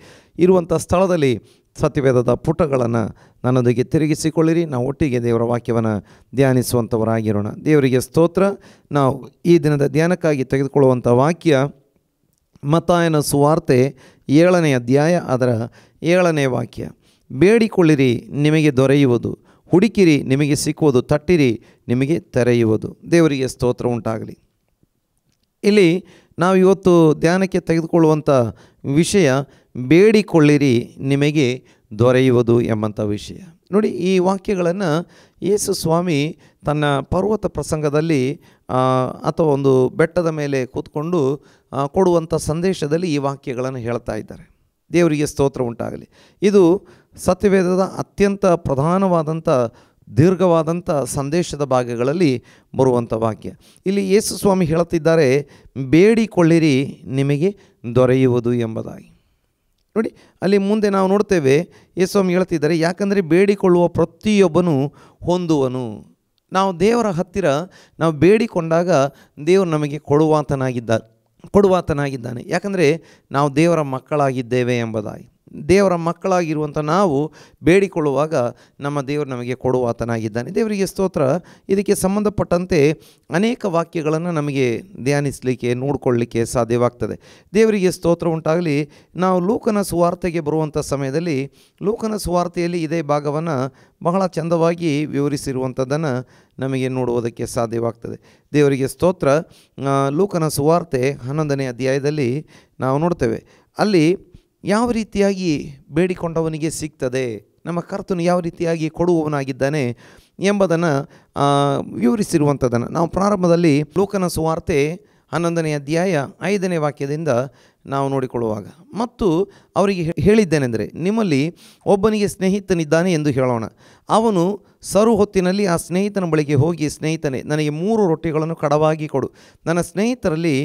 ಇರುವಂಥ ಸ್ಥಳದಲ್ಲಿ ಸತ್ಯವೇದದ ಪುಟಗಳನ್ನು ನನ್ನೊಂದಿಗೆ ತಿರುಗಿಸಿಕೊಳ್ಳಿರಿ. ನಾವು ಒಟ್ಟಿಗೆ ದೇವರ ವಾಕ್ಯವನ್ನು ಧ್ಯಾನಿಸುವಂಥವರಾಗಿರೋಣ. ದೇವರಿಗೆ ಸ್ತೋತ್ರ. ನಾವು ಈ ದಿನದ ಧ್ಯಾನಕ್ಕಾಗಿ ತೆಗೆದುಕೊಳ್ಳುವಂಥ ವಾಕ್ಯ ಮತ್ತಾಯನ ಸುವಾರ್ತೆ 7ನೇ ಅಧ್ಯಾಯ ಅದರ 7ನೇ ವಾಕ್ಯ. ಬೇಡಿಕೊಳ್ಳಿರಿ, ನಿಮಗೆ ದೊರೆಯುವುದು, ಹುಡುಕಿರಿ, ನಿಮಗೆ ಸಿಕ್ಕುವುದು, ತಟ್ಟಿರಿ, ನಿಮಗೆ ತೆರೆಯುವುದು. ದೇವರಿಗೆ ಸ್ತೋತ್ರ ಉಂಟಾಗಲಿ. ಇಲ್ಲಿ ನಾವು ಇವತ್ತು ಧ್ಯಾನಕ್ಕೆ ತೆಗೆದುಕೊಳ್ಳುವಂಥ ವಿಷಯ ಬೇಡಿಕೊಳ್ಳಿರಿ, ನಿಮಗೆ ದೊರೆಯುವುದು ಎಂಬಂಥ ವಿಷಯ. ನೋಡಿ, ಈ ವಾಕ್ಯಗಳನ್ನು ಯೇಸು ಸ್ವಾಮಿ ತನ್ನ ಪರ್ವತ ಪ್ರಸಂಗದಲ್ಲಿ ಅಥವಾ ಒಂದು ಬೆಟ್ಟದ ಮೇಲೆ ಕೂತ್ಕೊಂಡು ಕೊಡುವಂಥ ಸಂದೇಶದಲ್ಲಿ ಈ ವಾಕ್ಯಗಳನ್ನು ಹೇಳ್ತಾ ಇದ್ದಾರೆ. ದೇವರಿಗೆ ಸ್ತೋತ್ರ ಉಂಟಾಗಲಿ. ಇದು ಸತ್ಯವೇದದ ಅತ್ಯಂತ ಪ್ರಧಾನವಾದಂಥ ದೀರ್ಘವಾದಂಥ ಸಂದೇಶದ ಭಾಗಗಳಲ್ಲಿ ಬರುವಂಥ ವಾಕ್ಯ. ಇಲ್ಲಿ ಯೇಸು ಸ್ವಾಮಿ ಹೇಳುತ್ತಿದ್ದಾರೆ, ಬೇಡಿಕೊಳ್ಳಿರಿ, ನಿಮಗೆ ದೊರೆಯುವುದು ಎಂಬುದಾಗಿ. ನೋಡಿ, ಅಲ್ಲಿ ಮುಂದೆ ನಾವು ನೋಡ್ತೇವೆ ಯೇಸು ಸ್ವಾಮಿ ಹೇಳ್ತಿದ್ದಾರೆ, ಯಾಕಂದರೆ ಬೇಡಿಕೊಳ್ಳುವ ಪ್ರತಿಯೊಬ್ಬನು ಹೊಂದುವನು. ನಾವು ದೇವರ ಹತ್ತಿರ ನಾವು ಬೇಡಿಕೊಂಡಾಗ ದೇವರು ನಮಗೆ ಕೊಡುವಾತನಾಗಿದ್ದಾನೆ. ಯಾಕಂದರೆ ನಾವು ದೇವರ ಮಕ್ಕಳಾಗಿದ್ದೇವೆ ಎಂಬುದಾಗಿ. ದೇವರ ಮಕ್ಕಳಾಗಿರುವಂಥ ನಾವು ಬೇಡಿಕೊಳ್ಳುವಾಗ ನಮ್ಮ ದೇವರು ನಮಗೆ ಕೊಡುವಾತನಾಗಿದ್ದಾನೆ. ದೇವರಿಗೆ ಸ್ತೋತ್ರ. ಇದಕ್ಕೆ ಸಂಬಂಧಪಟ್ಟಂತೆ ಅನೇಕ ವಾಕ್ಯಗಳನ್ನು ನಮಗೆ ಧ್ಯಾನಿಸಲಿಕ್ಕೆ ನೋಡಿಕೊಳ್ಳಲಿಕ್ಕೆ ಸಾಧ್ಯವಾಗ್ತದೆ. ದೇವರಿಗೆ ಸ್ತೋತ್ರ ಉಂಟಾಗಲಿ. ನಾವು ಲೂಕನ ಸುವಾರ್ತೆಗೆ ಬರುವಂಥ ಸಮಯದಲ್ಲಿ ಲೂಕನ ಸುವಾರ್ತೆಯಲ್ಲಿ ಇದೇ ಭಾಗವನ್ನು ಬಹಳ ಚಂದವಾಗಿ ವಿವರಿಸಿರುವಂಥದ್ದನ್ನು ನಮಗೆ ನೋಡುವುದಕ್ಕೆ ಸಾಧ್ಯವಾಗ್ತದೆ. ದೇವರಿಗೆ ಸ್ತೋತ್ರ. ಲೂಕನ ಸುವಾರ್ತೆ 11ನೇ ಅಧ್ಯಾಯದಲ್ಲಿ ನಾವು ನೋಡ್ತೇವೆ. ಅಲ್ಲಿ ಯಾವ ರೀತಿಯಾಗಿ ಬೇಡಿಕೊಂಡವನಿಗೆ ಸಿಗ್ತದೆ, ನಮ್ಮ ಕರ್ತನು ಯಾವ ರೀತಿಯಾಗಿ ಕೊಡುವವನಾಗಿದ್ದಾನೆ ಎಂಬುದನ್ನು ವಿವರಿಸಿರುವಂಥದ್ದನ್ನು ನಾವು ಪ್ರಾರಂಭದಲ್ಲಿ ಲೂಕನ ಸುವಾರ್ತೆ 11ನೇ ಅಧ್ಯಾಯ 5ನೇ ವಾಕ್ಯದಿಂದ ನಾವು ನೋಡಿಕೊಳ್ಳುವಾಗ, ಮತ್ತು ಅವರಿಗೆ ಹೇಳಿದ್ದೇನೆಂದರೆ, ನಿಮ್ಮಲ್ಲಿ ಒಬ್ಬನಿಗೆ ಸ್ನೇಹಿತನಿದ್ದಾನೆ ಎಂದು ಹೇಳೋಣ. ಅವನು ಸರು ಹೊತ್ತಿನಲ್ಲಿ ಆ ಸ್ನೇಹಿತನ ಬಳಿಗೆ ಹೋಗಿ, ಸ್ನೇಹಿತನೇ, ನನಗೆ 3 ರೊಟ್ಟಿಗಳನ್ನು ಕಡವಾಗಿ ಕೊಡು. ನನ್ನ ಸ್ನೇಹಿತರಲ್ಲಿ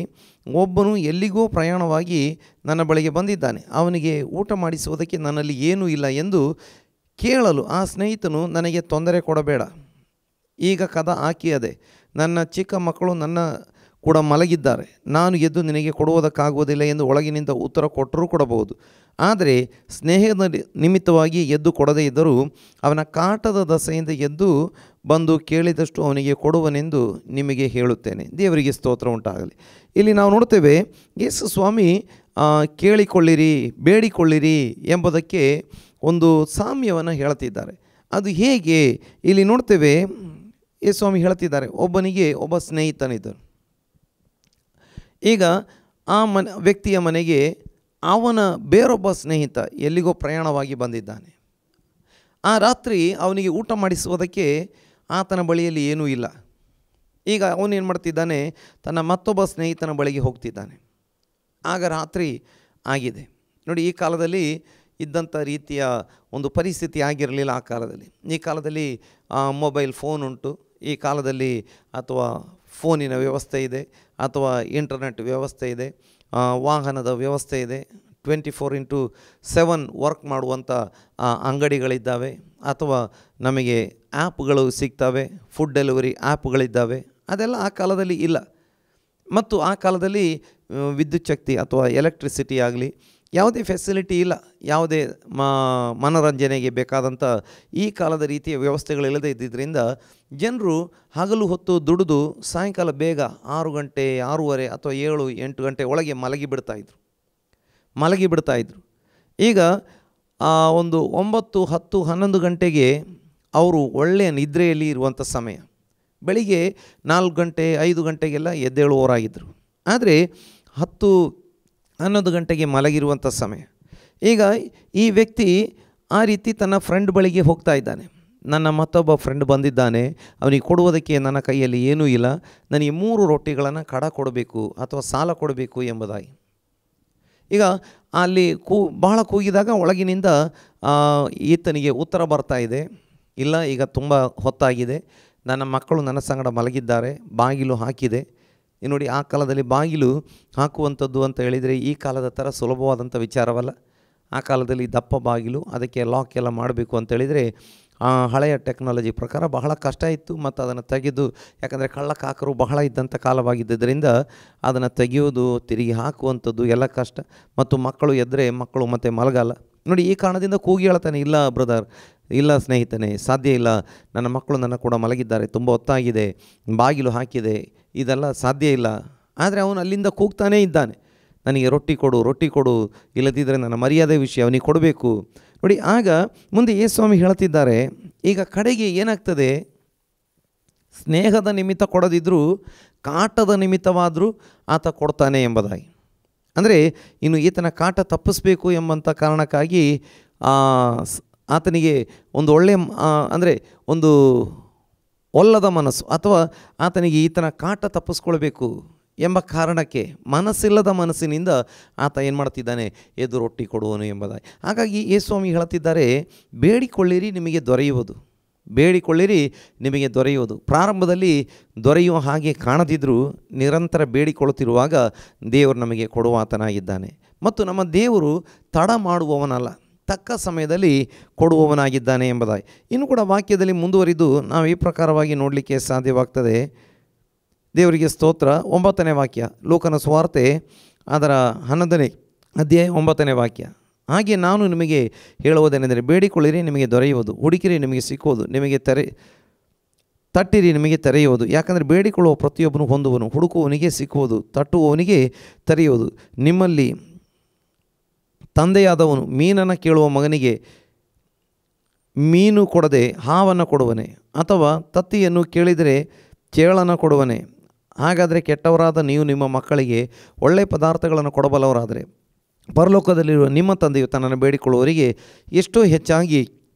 ಒಬ್ಬನು ಎಲ್ಲಿಗೋ ಪ್ರಯಾಣವಾಗಿ ನನ್ನ ಬಳಿಗೆ ಬಂದಿದ್ದಾನೆ. ಅವನಿಗೆ ಊಟ ಮಾಡಿಸುವುದಕ್ಕೆ ನನ್ನಲ್ಲಿ ಏನೂ ಇಲ್ಲ ಎಂದು ಕೇಳಲು ಆ ಸ್ನೇಹಿತನು, ನನಗೆ ತೊಂದರೆ ಕೊಡಬೇಡ, ಈಗ ಕದ ಹಾಕಿಯದೆ, ನನ್ನ ಚಿಕ್ಕ ಮಕ್ಕಳು ನನ್ನ ಕೂಡ ಮಲಗಿದ್ದಾರೆ, ನಾನು ಎದ್ದು ನಿನಗೆ ಕೊಡುವುದಕ್ಕಾಗುವುದಿಲ್ಲ ಎಂದು ಒಳಗಿನಿಂದ ಉತ್ತರ ಕೊಟ್ಟರೂ ಕೊಡಬಹುದು. ಆದರೆ ಸ್ನೇಹದ ನಿಮಿತ್ತವಾಗಿ ಎದ್ದು ಕೊಡದೇ ಇದ್ದರೂ ಅವನ ಕಾಟದ ದಸೆಯಿಂದ ಎದ್ದು ಬಂದು ಕೇಳಿದಷ್ಟು ಅವನಿಗೆ ಕೊಡುವನೆಂದು ನಿಮಗೆ ಹೇಳುತ್ತೇನೆ. ದೇವರಿಗೆ ಸ್ತೋತ್ರ ಉಂಟಾಗಲಿ. ಇಲ್ಲಿ ನಾವು ನೋಡ್ತೇವೆ, ಯೇಸು ಸ್ವಾಮಿ ಕೇಳಿಕೊಳ್ಳಿರಿ, ಬೇಡಿಕೊಳ್ಳಿರಿ ಎಂಬುದಕ್ಕೆ ಒಂದು ಸಾಮ್ಯವನ್ನು ಹೇಳ್ತಿದ್ದಾರೆ. ಅದು ಹೇಗೆ ಇಲ್ಲಿ ನೋಡ್ತೇವೆ. ಯೇಸು ಸ್ವಾಮಿ ಹೇಳ್ತಿದ್ದಾರೆ, ಒಬ್ಬನಿಗೆ ಒಬ್ಬ ಸ್ನೇಹಿತನಿದ್ದರು. ಈಗ ಆ ವ್ಯಕ್ತಿಯ ಮನೆಗೆ ಅವನ ಬೇರೊಬ್ಬ ಸ್ನೇಹಿತ ಎಲ್ಲಿಗೋ ಪ್ರಯಾಣವಾಗಿ ಬಂದಿದ್ದಾನೆ. ಆ ರಾತ್ರಿ ಅವನಿಗೆ ಊಟ ಮಾಡಿಸುವುದಕ್ಕೆ ಆತನ ಬಳಿಯಲ್ಲಿ ಏನೂ ಇಲ್ಲ. ಈಗ ಅವನೇನು ಮಾಡ್ತಿದ್ದಾನೆ, ತನ್ನ ಮತ್ತೊಬ್ಬ ಸ್ನೇಹಿತನ ಬಳಿಗೆ ಹೋಗ್ತಿದ್ದಾನೆ. ಆಗ ರಾತ್ರಿ ಆಗಿದೆ. ನೋಡಿ, ಈ ಕಾಲದಲ್ಲಿ ಇದ್ದಂಥ ರೀತಿಯ ಒಂದು ಪರಿಸ್ಥಿತಿ ಆಗಿರಲಿಲ್ಲ. ಆ ಕಾಲದಲ್ಲಿ, ಈ ಕಾಲದಲ್ಲಿ ಮೊಬೈಲ್ ಫೋನ್ ಉಂಟು. ಈ ಕಾಲದಲ್ಲಿ ಅಥವಾ ಫೋನಿನ ವ್ಯವಸ್ಥೆ ಇದೆ, ಅಥವಾ ಇಂಟರ್ನೆಟ್ ವ್ಯವಸ್ಥೆ ಇದೆ, ವಾಹನದ ವ್ಯವಸ್ಥೆ ಇದೆ, 24/7 ವರ್ಕ್ ಮಾಡುವಂಥ ಅಂಗಡಿಗಳಿದ್ದಾವೆ, ಅಥವಾ ನಮಗೆ ಆ್ಯಪ್ಗಳು ಸಿಗ್ತವೆ, ಫುಡ್ ಡೆಲಿವರಿ ಆ್ಯಪ್ಗಳಿದ್ದಾವೆ. ಅದೆಲ್ಲ ಆ ಕಾಲದಲ್ಲಿ ಇಲ್ಲ. ಮತ್ತು ಆ ಕಾಲದಲ್ಲಿ ವಿದ್ಯುತ್ ಶಕ್ತಿ ಅಥವಾ ಎಲೆಕ್ಟ್ರಿಸಿಟಿ ಆಗಲಿ ಯಾವುದೇ ಫೆಸಿಲಿಟಿ ಇಲ್ಲ. ಯಾವುದೇ ಮನೋರಂಜನೆಗೆ ಬೇಕಾದಂಥ ಈ ಕಾಲದ ರೀತಿಯ ವ್ಯವಸ್ಥೆಗಳಿಲ್ಲದೆ ಇದ್ದಿದ್ದರಿಂದ ಜನರು ಹಗಲು ಹೊತ್ತು ದುಡಿದು ಸಾಯಂಕಾಲ ಬೇಗ 6 ಗಂಟೆ 6:30 ಅಥವಾ 7-8 ಗಂಟೆ ಒಳಗೆ ಮಲಗಿಬಿಡ್ತಾಯಿದ್ರು. ಈಗ ಒಂದು 9, 10, 11 ಗಂಟೆಗೆ ಅವರು ಒಳ್ಳೆಯ ನಿದ್ರೆಯಲ್ಲಿ ಇರುವಂಥ ಸಮಯ. ಬೆಳಿಗ್ಗೆ 4 ಗಂಟೆ 5 ಗಂಟೆಗೆಲ್ಲ ಎದ್ದೇಳುವವರಾಗಿದ್ದರು. ಆದರೆ 10-11 ಗಂಟೆಗೆ ಮಲಗಿರುವಂಥ ಸಮಯ. ಈಗ ಈ ವ್ಯಕ್ತಿ ಆ ರೀತಿ ತನ್ನ ಫ್ರೆಂಡ್ ಬಳಿಗೆ ಹೋಗ್ತಾ ಇದ್ದಾನೆ. ನನ್ನ ಮತ್ತೊಬ್ಬ ಫ್ರೆಂಡ್ ಬಂದಿದ್ದಾನೆ, ಅವನಿಗೆ ಕೊಡುವುದಕ್ಕೆ ನನ್ನ ಕೈಯಲ್ಲಿ ಏನೂ ಇಲ್ಲ, ನನಗೆ 3 ರೊಟ್ಟಿಗಳನ್ನು ಕಡ ಕೊಡಬೇಕು ಅಥವಾ ಸಾಲ ಕೊಡಬೇಕು ಎಂಬುದಾಗಿ. ಈಗ ಅಲ್ಲಿ ಬಹಳ ಕೂಗಿದಾಗ ಒಳಗಿನಿಂದ ಈತನಿಗೆ ಉತ್ತರ ಬರ್ತಾ ಇದೆ, ಇಲ್ಲ ಈಗ ತುಂಬ ಹೊತ್ತಾಗಿದೆ, ನನ್ನ ಮಕ್ಕಳು ನನ್ನ ಸಂಗಡ ಮಲಗಿದ್ದಾರೆ, ಬಾಗಿಲು ಹಾಕಿದೆ. ನೋಡಿ, ಆ ಕಾಲದಲ್ಲಿ ಬಾಗಿಲು ಹಾಕುವಂಥದ್ದು ಅಂತ ಹೇಳಿದರೆ ಈ ಕಾಲದ ಥರ ಸುಲಭವಾದಂಥ ವಿಚಾರವಲ್ಲ. ಆ ಕಾಲದಲ್ಲಿ ದಪ್ಪ ಬಾಗಿಲು, ಅದಕ್ಕೆ ಲಾಕ್ ಎಲ್ಲ ಮಾಡಬೇಕು ಅಂತೇಳಿದರೆ ಹಳೆಯ ಟೆಕ್ನಾಲಜಿ ಪ್ರಕಾರ ಬಹಳ ಕಷ್ಟ ಇತ್ತು. ಮತ್ತು ಅದನ್ನು ತೆಗೆದು, ಯಾಕಂದರೆ ಕಳ್ಳಕಾಕರು ಬಹಳ ಇದ್ದಂಥ ಕಾಲವಾಗಿದ್ದರಿಂದ ಅದನ್ನು ತೆಗೆಯೋದು ತಿರುಗಿ ಹಾಕುವಂಥದ್ದು ಎಲ್ಲ ಕಷ್ಟ. ಮತ್ತು ಮಕ್ಕಳು ಎದ್ದರೆ ಮಕ್ಕಳು ಮತ್ತೆ ಮಲಗಲ್ಲ. ನೋಡಿ, ಈ ಕಾರಣದಿಂದ ಕೂಗಿ ಹೇಳ್ತಾನೆ, ಇಲ್ಲ ಬ್ರದರ್, ಇಲ್ಲ ಸ್ನೇಹಿತನೇ, ಸಾಧ್ಯ ಇಲ್ಲ, ನನ್ನ ಮಕ್ಕಳು ನನ್ನ ಕೂಡ ಮಲಗಿದ್ದಾರೆ, ತುಂಬ ಹೊತ್ತಾಗಿದೆ, ಬಾಗಿಲು ಹಾಕಿದೆ, ಇದೆಲ್ಲ ಸಾಧ್ಯ ಇಲ್ಲ. ಆದರೆ ಅವನು ಅಲ್ಲಿಂದ ಕೂಗ್ತಾನೇ ಇದ್ದಾನೆ, ನನಗೆ ರೊಟ್ಟಿ ಕೊಡು, ಇಲ್ಲದಿದ್ದರೆ ನನ್ನ ಮರ್ಯಾದೆ ವಿಷಯ, ಅವನಿಗೆ ಕೊಡಬೇಕು. ನೋಡಿ, ಆಗ ಮುಂದೆ ಯೇಸುಸ್ವಾಮಿ ಹೇಳ್ತಿದ್ದಾರೆ, ಈಗ ಕಡೆಗೆ ಏನಾಗ್ತದೆ, ಸ್ನೇಹದ ನಿಮಿತ್ತ ಕೊಡದಿದ್ದರೂ ಕಾಟದ ನಿಮಿತ್ತವಾದರೂ ಆತ ಕೊಡ್ತಾನೆ ಎಂಬುದಾಗಿ. ಅಂದರೆ ಇನ್ನು ಈತನ ಕಾಟ ತಪ್ಪಿಸ್ಬೇಕು ಎಂಬಂಥ ಕಾರಣಕ್ಕಾಗಿ ಆತನಿಗೆ ಒಂದು ಒಳ್ಳೆಯ ಅಂದರೆ ಒಂದು ಒಲ್ಲದ ಮನಸ್ಸು, ಅಥವಾ ಆತನಿಗೆ ಈತನ ಕಾಟ ತಪ್ಪಿಸ್ಕೊಳ್ಬೇಕು ಎಂಬ ಕಾರಣಕ್ಕೆ ಮನಸ್ಸಿಲ್ಲದ ಮನಸ್ಸಿನಿಂದ ಆತ ಏನು ಮಾಡ್ತಿದ್ದಾನೆ, ಎದ್ದು ರೊಟ್ಟಿ ಕೊಡುವನು ಎಂಬುದಾಗಿ. ಹಾಗಾಗಿ ಯೇಸುಸ್ವಾಮಿ ಹೇಳ್ತಿದ್ದಾರೆ, ಬೇಡಿಕೊಳ್ಳಿರಿ ನಿಮಗೆ ದೊರೆಯುವುದು. ಪ್ರಾರಂಭದಲ್ಲಿ ದೊರೆಯುವ ಹಾಗೆ ಕಾಣದಿದ್ದರೂ ನಿರಂತರ ಬೇಡಿಕೊಳ್ಳುತ್ತಿರುವಾಗ ದೇವರು ನಮಗೆ ಕೊಡುವಾತನಾಗಿದ್ದಾನೆ. ಮತ್ತು ನಮ್ಮ ದೇವರು ತಡ ಮಾಡುವವನಲ್ಲ, ತಕ್ಕ ಸಮಯದಲ್ಲಿ ಕೊಡುವವನಾಗಿದ್ದಾನೆ ಎಂಬುದಾಗಿ. ಇನ್ನು ಕೂಡ ವಾಕ್ಯದಲ್ಲಿ ಮುಂದುವರಿದು ನಾವು ಈ ಪ್ರಕಾರವಾಗಿ ನೋಡಲಿಕ್ಕೆ ಸಾಧ್ಯವಾಗ್ತದೆ. ದೇವರಿಗೆ ಸ್ತೋತ್ರ. 9ನೇ ವಾಕ್ಯ, ಲೂಕನ ಸುವಾರ್ತೆ ಅದರ 11ನೇ ಅಧ್ಯಾಯ 9ನೇ ವಾಕ್ಯ. ಹಾಗೆ ನಾನು ನಿಮಗೆ ಹೇಳುವುದೇನೆಂದರೆ, ಬೇಡಿಕೊಳ್ಳಿರಿ ನಿಮಗೆ ದೊರೆಯುವುದು, ಹುಡುಕಿರಿ ನಿಮಗೆ ಸಿಕ್ಕುವುದು, ತಟ್ಟಿರಿ ನಿಮಗೆ ತೆರೆಯುವುದು. ಯಾಕಂದರೆ ಬೇಡಿಕೊಳ್ಳುವ ಪ್ರತಿಯೊಬ್ಬನು ಹೊಂದುವನು, ಹುಡುಕುವವನಿಗೆ ಸಿಕ್ಕುವುದು, ತಟ್ಟುವವನಿಗೆ ತೆರೆಯುವುದು. ನಿಮ್ಮಲ್ಲಿ ತಂದೆಯಾದವನು ಮೀನನ್ನು ಕೇಳುವ ಮಗನಿಗೆ ಮೀನು ಕೊಡದೆ ಹಾವನ್ನು ಕೊಡುವನೆ, ಅಥವಾ ತತ್ತಿಯನ್ನು ಕೇಳಿದರೆ ಚೇಳನ್ನು ಕೊಡುವನೆ? ಹಾಗಾದರೆ ಕೆಟ್ಟವರಾದ ನೀವು ನಿಮ್ಮ ಮಕ್ಕಳಿಗೆ ಒಳ್ಳೆಯ ಪದಾರ್ಥಗಳನ್ನು ಕೊಡಬಲ್ಲವರಾದರೆ ಪರಲೋಕದಲ್ಲಿರುವ ನಿಮ್ಮ ತಂದೆಯು ತನ್ನನ್ನು ಬೇಡಿಕೊಳ್ಳುವವರಿಗೆ ಎಷ್ಟೋ ಹೆಚ್ಚಾಗಿ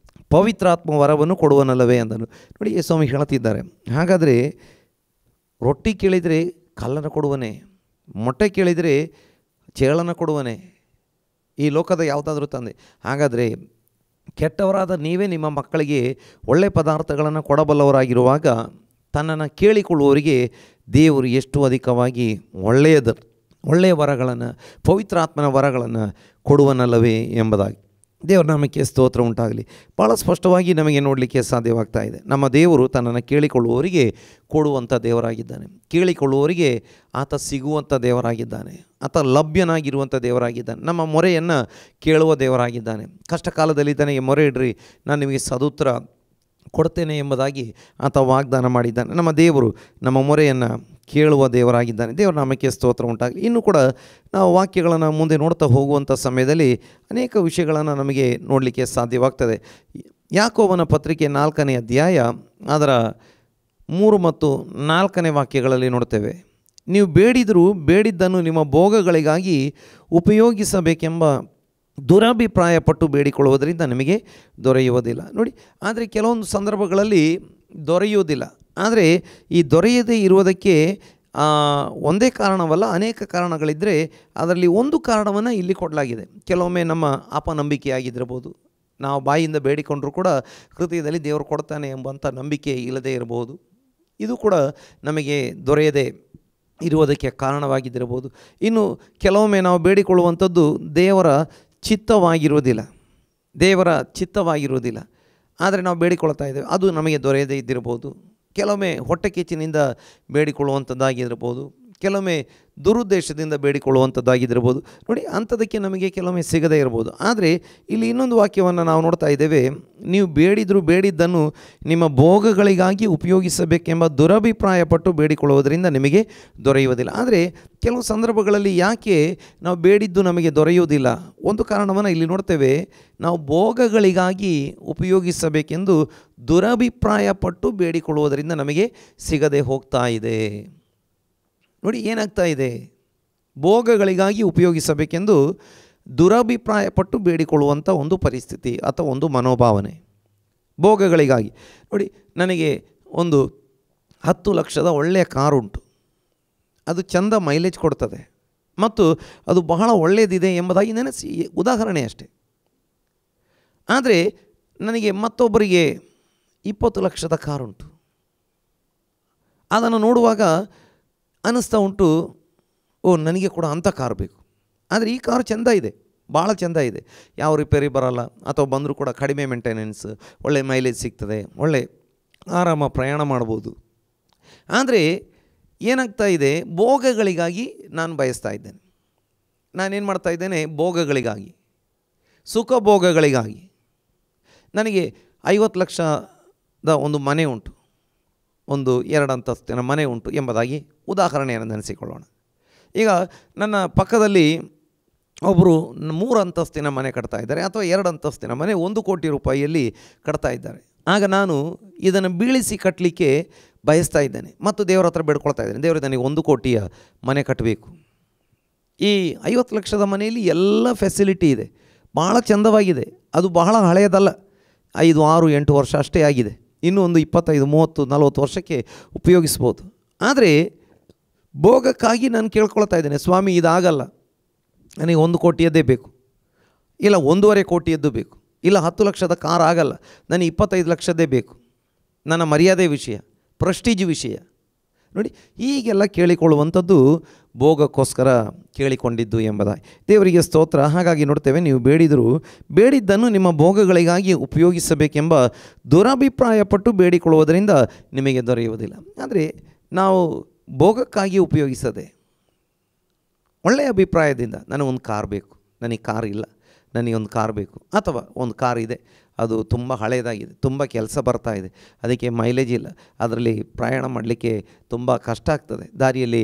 ಪವಿತ್ರಾತ್ಮ ವರವನ್ನು ಕೊಡುವನಲ್ಲವೇ ಅಂದನು. ನೋಡಿ, ಯೇಸುಸ್ವಾಮಿ ಹೇಳ್ತಿದ್ದಾರೆ, ಹಾಗಾದರೆ ರೊಟ್ಟಿ ಕೇಳಿದರೆ ಕಲ್ಲನ್ನು ಕೊಡುವನೆ, ಮೊಟ್ಟೆ ಕೇಳಿದರೆ ಚೇಳನ್ನು ಕೊಡುವನೆ, ಈ ಲೋಕದ ಯಾವುದಾದ್ರೂ ತಂದೆ? ಹಾಗಾದರೆ ಕೆಟ್ಟವರಾದ ನೀವೇ ನಿಮ್ಮ ಮಕ್ಕಳಿಗೆ ಒಳ್ಳೆಯ ಪದಾರ್ಥಗಳನ್ನು ಕೊಡಬಲ್ಲವರಾಗಿರುವಾಗ ತನ್ನನ್ನು ಕೇಳಿಕೊಳ್ಳುವವರಿಗೆ ದೇವರು ಎಷ್ಟು ಅಧಿಕವಾಗಿ ಒಳ್ಳೆಯ ವರಗಳನ್ನು, ಪವಿತ್ರಾತ್ಮನ ವರಗಳನ್ನು ಕೊಡುವನಲ್ಲವೇ ಎಂಬುದಾಗಿ. ದೇವರ ನಾಮಕ್ಕೆ ಸ್ತೋತ್ರ ಉಂಟಾಗಲಿ. ಭಾಳ ಸ್ಪಷ್ಟವಾಗಿ ನಮಗೆ ನೋಡಲಿಕ್ಕೆ ಸಾಧ್ಯವಾಗ್ತಾ ಇದೆ. ನಮ್ಮ ದೇವರು ತನ್ನನ್ನು ಕೇಳಿಕೊಳ್ಳುವವರಿಗೆ ಕೊಡುವಂಥ ದೇವರಾಗಿದ್ದಾನೆ. ಕೇಳಿಕೊಳ್ಳುವವರಿಗೆ ಆತ ಸಿಗುವಂಥ ದೇವರಾಗಿದ್ದಾನೆ. ಆತ ಲಭ್ಯನಾಗಿರುವಂಥ ದೇವರಾಗಿದ್ದಾನೆ. ನಮ್ಮ ಮೊರೆಯನ್ನು ಕೇಳುವ ದೇವರಾಗಿದ್ದಾನೆ. ಕಷ್ಟ ಕಾಲದಲ್ಲಿ ತನಗೆ ಮೊರೆ ಇಡ್ರಿ, ನಾನು ನಿಮಗೆ ಸದುತ್ತರ ಕೊಡ್ತೇನೆ ಎಂಬುದಾಗಿ ಆತ ವಾಗ್ದಾನ ಮಾಡಿದ್ದಾನೆ. ನಮ್ಮ ದೇವರು ನಮ್ಮ ಮೊರೆಯನ್ನು ಕೇಳುವ ದೇವರಾಗಿದ್ದಾನೆ. ದೇವರ ನಾಮಕ್ಕೆ ಸ್ತೋತ್ರ ಉಂಟಾಗಲಿ. ಇನ್ನೂ ಕೂಡ ನಾವು ವಾಕ್ಯಗಳನ್ನು ಮುಂದೆ ನೋಡ್ತಾ ಹೋಗುವಂಥ ಸಮಯದಲ್ಲಿ ಅನೇಕ ವಿಷಯಗಳನ್ನು ನಮಗೆ ನೋಡಲಿಕ್ಕೆ ಸಾಧ್ಯವಾಗ್ತದೆ. ಯಾಕೋಬನ ಪತ್ರಿಕೆ 4ನೇ ಅಧ್ಯಾಯ ಅದರ 3 ಮತ್ತು 4ನೇ ವಾಕ್ಯಗಳಲ್ಲಿ ನೋಡ್ತೇವೆ, ನೀವು ಬೇಡಿದ್ದನ್ನು ನಿಮ್ಮ ಭೋಗಗಳಿಗಾಗಿ ಉಪಯೋಗಿಸಬೇಕೆಂಬ ದುರಭಿಪ್ರಾಯಪಟ್ಟು ಬೇಡಿಕೊಳ್ಳುವುದರಿಂದ ನಿಮಗೆ ದೊರೆಯುವುದಿಲ್ಲ. ನೋಡಿ, ಆದರೆ ಕೆಲವೊಂದು ಸಂದರ್ಭಗಳಲ್ಲಿ ದೊರೆಯುವುದಿಲ್ಲ. ಆದರೆ ಈ ದೊರೆಯದೇ ಇರುವುದಕ್ಕೆ ಒಂದೇ ಕಾರಣವಲ್ಲ, ಅನೇಕ ಕಾರಣಗಳಿದ್ದರೆ ಅದರಲ್ಲಿ ಒಂದು ಕಾರಣವನ್ನು ಇಲ್ಲಿ ಕೊಡಲಾಗಿದೆ. ಕೆಲವೊಮ್ಮೆ ನಮ್ಮ ಅಪನಂಬಿಕೆಯಾಗಿದ್ದಿರಬಹುದು. ನಾವು ಬಾಯಿಯಿಂದ ಬೇಡಿಕೊಂಡರೂ ಕೂಡ ಹೃದಯದಲ್ಲಿ ದೇವರು ಕೊಡ್ತಾನೆ ಎಂಬಂಥ ನಂಬಿಕೆ ಇಲ್ಲದೇ ಇರಬಹುದು. ಇದು ಕೂಡ ನಮಗೆ ದೊರೆಯದೇ ಇರುವುದಕ್ಕೆ ಕಾರಣವಾಗಿದ್ದಿರಬಹುದು. ಇನ್ನು ಕೆಲವೊಮ್ಮೆ ನಾವು ಬೇಡಿಕೊಳ್ಳುವಂಥದ್ದು ದೇವರ ಚಿತ್ತವಾಗಿರುವುದಿಲ್ಲ. ಆದರೆ ನಾವು ಬೇಡಿಕೊಳ್ತಾ ಇದ್ದೇವೆ, ಅದು ನಮಗೆ ದೊರೆಯದೇ ಇದ್ದಿರ್ಬೋದು. ಕೆಲವೊಮ್ಮೆ ಹೊಟ್ಟೆ ಕಿಚ್ಚಿನಿಂದ ಬೇಡಿಕೊಳ್ಳುವಂಥದ್ದಾಗಿರ್ಬೋದು, ಕೆಲವೊಮ್ಮೆ ದುರುದ್ದೇಶದಿಂದ ಬೇಡಿಕೊಳ್ಳುವಂಥದ್ದಾಗಿದ್ದಿರ್ಬೋದು. ನೋಡಿ, ಅಂಥದಕ್ಕೆ ನಮಗೆ ಕೆಲವೊಮ್ಮೆ ಸಿಗದೇ ಇರ್ಬೋದು. ಆದರೆ ಇಲ್ಲಿ ಇನ್ನೊಂದು ವಾಕ್ಯವನ್ನು ನಾವು ನೋಡ್ತಾ ಇದ್ದೇವೆ, ನೀವು ಬೇಡಿದ್ದನ್ನು ನಿಮ್ಮ ಭೋಗಗಳಿಗಾಗಿ ಉಪಯೋಗಿಸಬೇಕೆಂಬ ದುರಭಿಪ್ರಾಯಪಟ್ಟು ಬೇಡಿಕೊಳ್ಳುವುದರಿಂದ ನಿಮಗೆ ದೊರೆಯುವುದಿಲ್ಲ. ಆದರೆ ಕೆಲವು ಸಂದರ್ಭಗಳಲ್ಲಿ ಯಾಕೆ ನಾವು ಬೇಡಿದ್ದು ನಮಗೆ ದೊರೆಯುವುದಿಲ್ಲ? ಒಂದು ಕಾರಣವನ್ನು ಇಲ್ಲಿ ನೋಡ್ತೇವೆ, ನಾವು ಭೋಗಗಳಿಗಾಗಿ ಉಪಯೋಗಿಸಬೇಕೆಂದು ದುರಭಿಪ್ರಾಯಪಟ್ಟು ಬೇಡಿಕೊಳ್ಳುವುದರಿಂದ ನಮಗೆ ಸಿಗದೆ ಹೋಗ್ತಾ ಇದೆ. ನೋಡಿ, ಏನಾಗ್ತಾ ಇದೆ, ಭೋಗಗಳಿಗಾಗಿ ಉಪಯೋಗಿಸಬೇಕೆಂದು ದುರಭಿಪ್ರಾಯಪಟ್ಟು ಬೇಡಿಕೊಳ್ಳುವಂಥ ಒಂದು ಪರಿಸ್ಥಿತಿ ಅಥವಾ ಒಂದು ಮನೋಭಾವನೆ. ಭೋಗಗಳಿಗಾಗಿ ನೋಡಿ, ನನಗೆ ಒಂದು 10 ಲಕ್ಷದ ಒಳ್ಳೆಯ ಕಾರುಂಟು, ಅದು ಚಂದ ಮೈಲೇಜ್ ಕೊಡ್ತದೆ ಮತ್ತು ಅದು ಬಹಳ ಒಳ್ಳೆಯದಿದೆ ಎಂಬುದಾಗಿ ನೆನೆಸಿ, ಉದಾಹರಣೆ ಅಷ್ಟೇ. ಆದರೆ ನನಗೆ ಮತ್ತೊಬ್ಬರಿಗೆ 20 ಲಕ್ಷದ ಕಾರುಂಟು, ಅದನ್ನು ನೋಡುವಾಗ ಅನ್ನಿಸ್ತಾ ಉಂಟು, ನನಗೆ ಕೂಡ ಅಂಥ ಕಾರು ಬೇಕು. ಆದರೆ ಈ ಕಾರು ಚೆಂದ ಇದೆ, ಭಾಳ ಚೆಂದ ಇದೆ, ಯಾವ ರಿಪೇರಿ ಬರೋಲ್ಲ, ಅಥವಾ ಬಂದರೂ ಕೂಡ ಕಡಿಮೆ ಮೇಂಟೆನೆನ್ಸ್, ಒಳ್ಳೆ ಮೈಲೇಜ್ ಸಿಗ್ತದೆ, ಒಳ್ಳೆ ಆರಾಮ ಪ್ರಯಾಣ ಮಾಡ್ಬೋದು. ಆದರೆ ಏನಾಗ್ತಾ ಇದೆ, ಭೋಗಗಳಿಗಾಗಿ ನಾನು ಬಯಸ್ತಾ ಇದ್ದೇನೆ. ನಾನೇನು ಮಾಡ್ತಾ ಇದ್ದೇನೆ, ಭೋಗಗಳಿಗಾಗಿ, ಸುಖ ಭೋಗಗಳಿಗಾಗಿ ನನಗೆ 50 ಲಕ್ಷದ ಒಂದು ಮನೆ ಉಂಟು, ಒಂದು 2 ಅಂತಸ್ತಿನ ಮನೆ ಉಂಟು ಎಂಬುದಾಗಿ ಉದಾಹರಣೆಯನ್ನು ನೆನೆಸಿಕೊಳ್ಳೋಣ. ಈಗ ನನ್ನ ಪಕ್ಕದಲ್ಲಿ ಒಬ್ಬರು 3 ಅಂತಸ್ತಿನ ಮನೆ ಕಟ್ತಾ ಇದ್ದಾರೆ, ಅಥವಾ 2 ಅಂತಸ್ತಿನ ಮನೆ 1 ಕೋಟಿ ರೂಪಾಯಿಯಲ್ಲಿ ಕಟ್ತಾ ಇದ್ದಾರೆ. ಆಗ ನಾನು ಇದನ್ನು ಬೀಳಿಸಿ ಕಟ್ಟಲಿಕ್ಕೆ ಬಯಸ್ತಾ ಇದ್ದೇನೆ ಮತ್ತು ದೇವರ ಹತ್ರ ಬೇಡ್ಕೊಳ್ತಾ ಇದ್ದೇನೆ, ದೇವರು ನನಗೆ 1 ಕೋಟಿಯ ಮನೆ ಕಟ್ಟಬೇಕು. ಈ 50 ಲಕ್ಷದ ಮನೆಯಲ್ಲಿ ಎಲ್ಲ ಫೆಸಿಲಿಟಿ ಇದೆ, ಭಾಳ ಚಂದವಾಗಿದೆ, ಅದು ಬಹಳ ಹಳೆಯದಲ್ಲ, 5, 6, 8 ವರ್ಷ ಅಷ್ಟೇ ಆಗಿದೆ, ಇನ್ನೂ ಒಂದು 25, 30, 40 ವರ್ಷಕ್ಕೆ ಉಪಯೋಗಿಸ್ಬೋದು. ಆದರೆ ಭೋಗಕ್ಕಾಗಿ ನಾನು ಕೇಳ್ಕೊಳ್ತಾ ಇದ್ದೇನೆ, ಸ್ವಾಮಿ ಇದಾಗಲ್ಲ, ನನಗೆ 1 ಕೋಟಿಯದ್ದೇ ಬೇಕು, ಇಲ್ಲ 1.5 ಕೋಟಿಯದ್ದು ಬೇಕು, ಇಲ್ಲ 10 ಲಕ್ಷದ ಕಾರ್ ಆಗಲ್ಲ, ನನಗೆ 25 ಲಕ್ಷದ್ದೇ ಬೇಕು, ನನ್ನ ಮರ್ಯಾದೆ ವಿಷಯ, ಪ್ರೆಸ್ಟೀಜ್ ವಿಷಯ. ನೋಡಿ, ಹೀಗೆಲ್ಲ ಕೇಳಿಕೊಳ್ಳುವಂಥದ್ದು ಭೋಗಕ್ಕೋಸ್ಕರ ಕೇಳಿಕೊಂಡಿದ್ದು ಎಂಬುದಾಗಿ. ದೇವರಿಗೆ ಸ್ತೋತ್ರ. ಹಾಗಾಗಿ ನೋಡ್ತೇವೆ, ನೀವು ಬೇಡಿದ್ದನ್ನು ನಿಮ್ಮ ಭೋಗಗಳಿಗಾಗಿ ಉಪಯೋಗಿಸಬೇಕೆಂಬ ದುರಭಿಪ್ರಾಯಪಟ್ಟು ಬೇಡಿಕೊಳ್ಳುವುದರಿಂದ ನಿಮಗೆ ದೊರೆಯುವುದಿಲ್ಲ. ಆದರೆ ನಾವು ಭೋಗಕ್ಕಾಗಿ ಉಪಯೋಗಿಸದೆ ಒಳ್ಳೆಯ ಅಭಿಪ್ರಾಯದಿಂದ ನನಗೊಂದು ಕಾರ್ ಬೇಕು, ನನಗೆ ಕಾರ್ ಇಲ್ಲ, ನನಗೊಂದು ಕಾರ್ ಬೇಕು, ಅಥವಾ ಒಂದು ಕಾರ್ ಇದೆ, ಅದು ತುಂಬ ಹಳೆಯದಾಗಿದೆ, ತುಂಬ ಕೆಲಸ ಬರ್ತಾ ಇದೆ, ಅದಕ್ಕೆ ಮೈಲೇಜ್ ಇಲ್ಲ, ಅದರಲ್ಲಿ ಪ್ರಯಾಣ ಮಾಡಲಿಕ್ಕೆ ತುಂಬ ಕಷ್ಟ ಆಗ್ತದೆ, ದಾರಿಯಲ್ಲಿ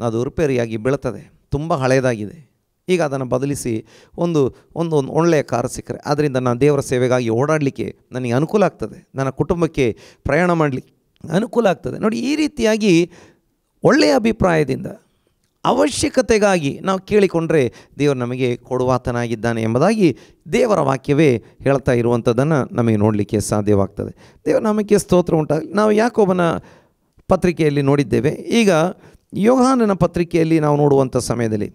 ಅದು ರಿಪೇರಿಯಾಗಿ ಬೀಳ್ತದೆ, ತುಂಬ ಹಳೆಯದಾಗಿದೆ, ಈಗ ಅದನ್ನು ಬದಲಿಸಿ ಒಂದು ಒಳ್ಳೆಯ ಕಾರ್ ಸಿಕ್ಕರೆ ಅದರಿಂದ ನಾನು ದೇವರ ಸೇವೆಗಾಗಿ ಓಡಾಡಲಿಕ್ಕೆ ನನಗೆ ಅನುಕೂಲ ಆಗ್ತದೆ, ನನ್ನ ಕುಟುಂಬಕ್ಕೆ ಪ್ರಯಾಣ ಮಾಡಲಿಕ್ಕೆ ಅನುಕೂಲ ಆಗ್ತದೆ. ನೋಡಿ, ಈ ರೀತಿಯಾಗಿ ಒಳ್ಳೆಯ ಅಭಿಪ್ರಾಯದಿಂದ ಅವಶ್ಯಕತೆಗಾಗಿ ನಾವು ಕೇಳಿಕೊಂಡ್ರೆ ದೇವರು ನಮಗೆ ಕೊಡುವಾತನಾಗಿದ್ದಾನೆ ಎಂಬುದಾಗಿ ದೇವರ ವಾಕ್ಯವೇ ಹೇಳ್ತಾ ಇರುವಂಥದ್ದನ್ನು ನಮಗೆ ನೋಡಲಿಕ್ಕೆ ಸಾಧ್ಯವಾಗ್ತದೆ. ದೇವರ ನಾಮಕ್ಕೆ ಸ್ತೋತ್ರ ಉಂಟಾಗಲಿ. ನಾವು ಯಾಕೋಬನ ಪತ್ರಿಕೆಯಲ್ಲಿ ನೋಡಿದ್ದೇವೆ. ಈಗ ಯೋಹಾನನ ಪತ್ರಿಕೆಯಲ್ಲಿ ನಾವು ನೋಡುವಂಥ ಸಮಯದಲ್ಲಿ,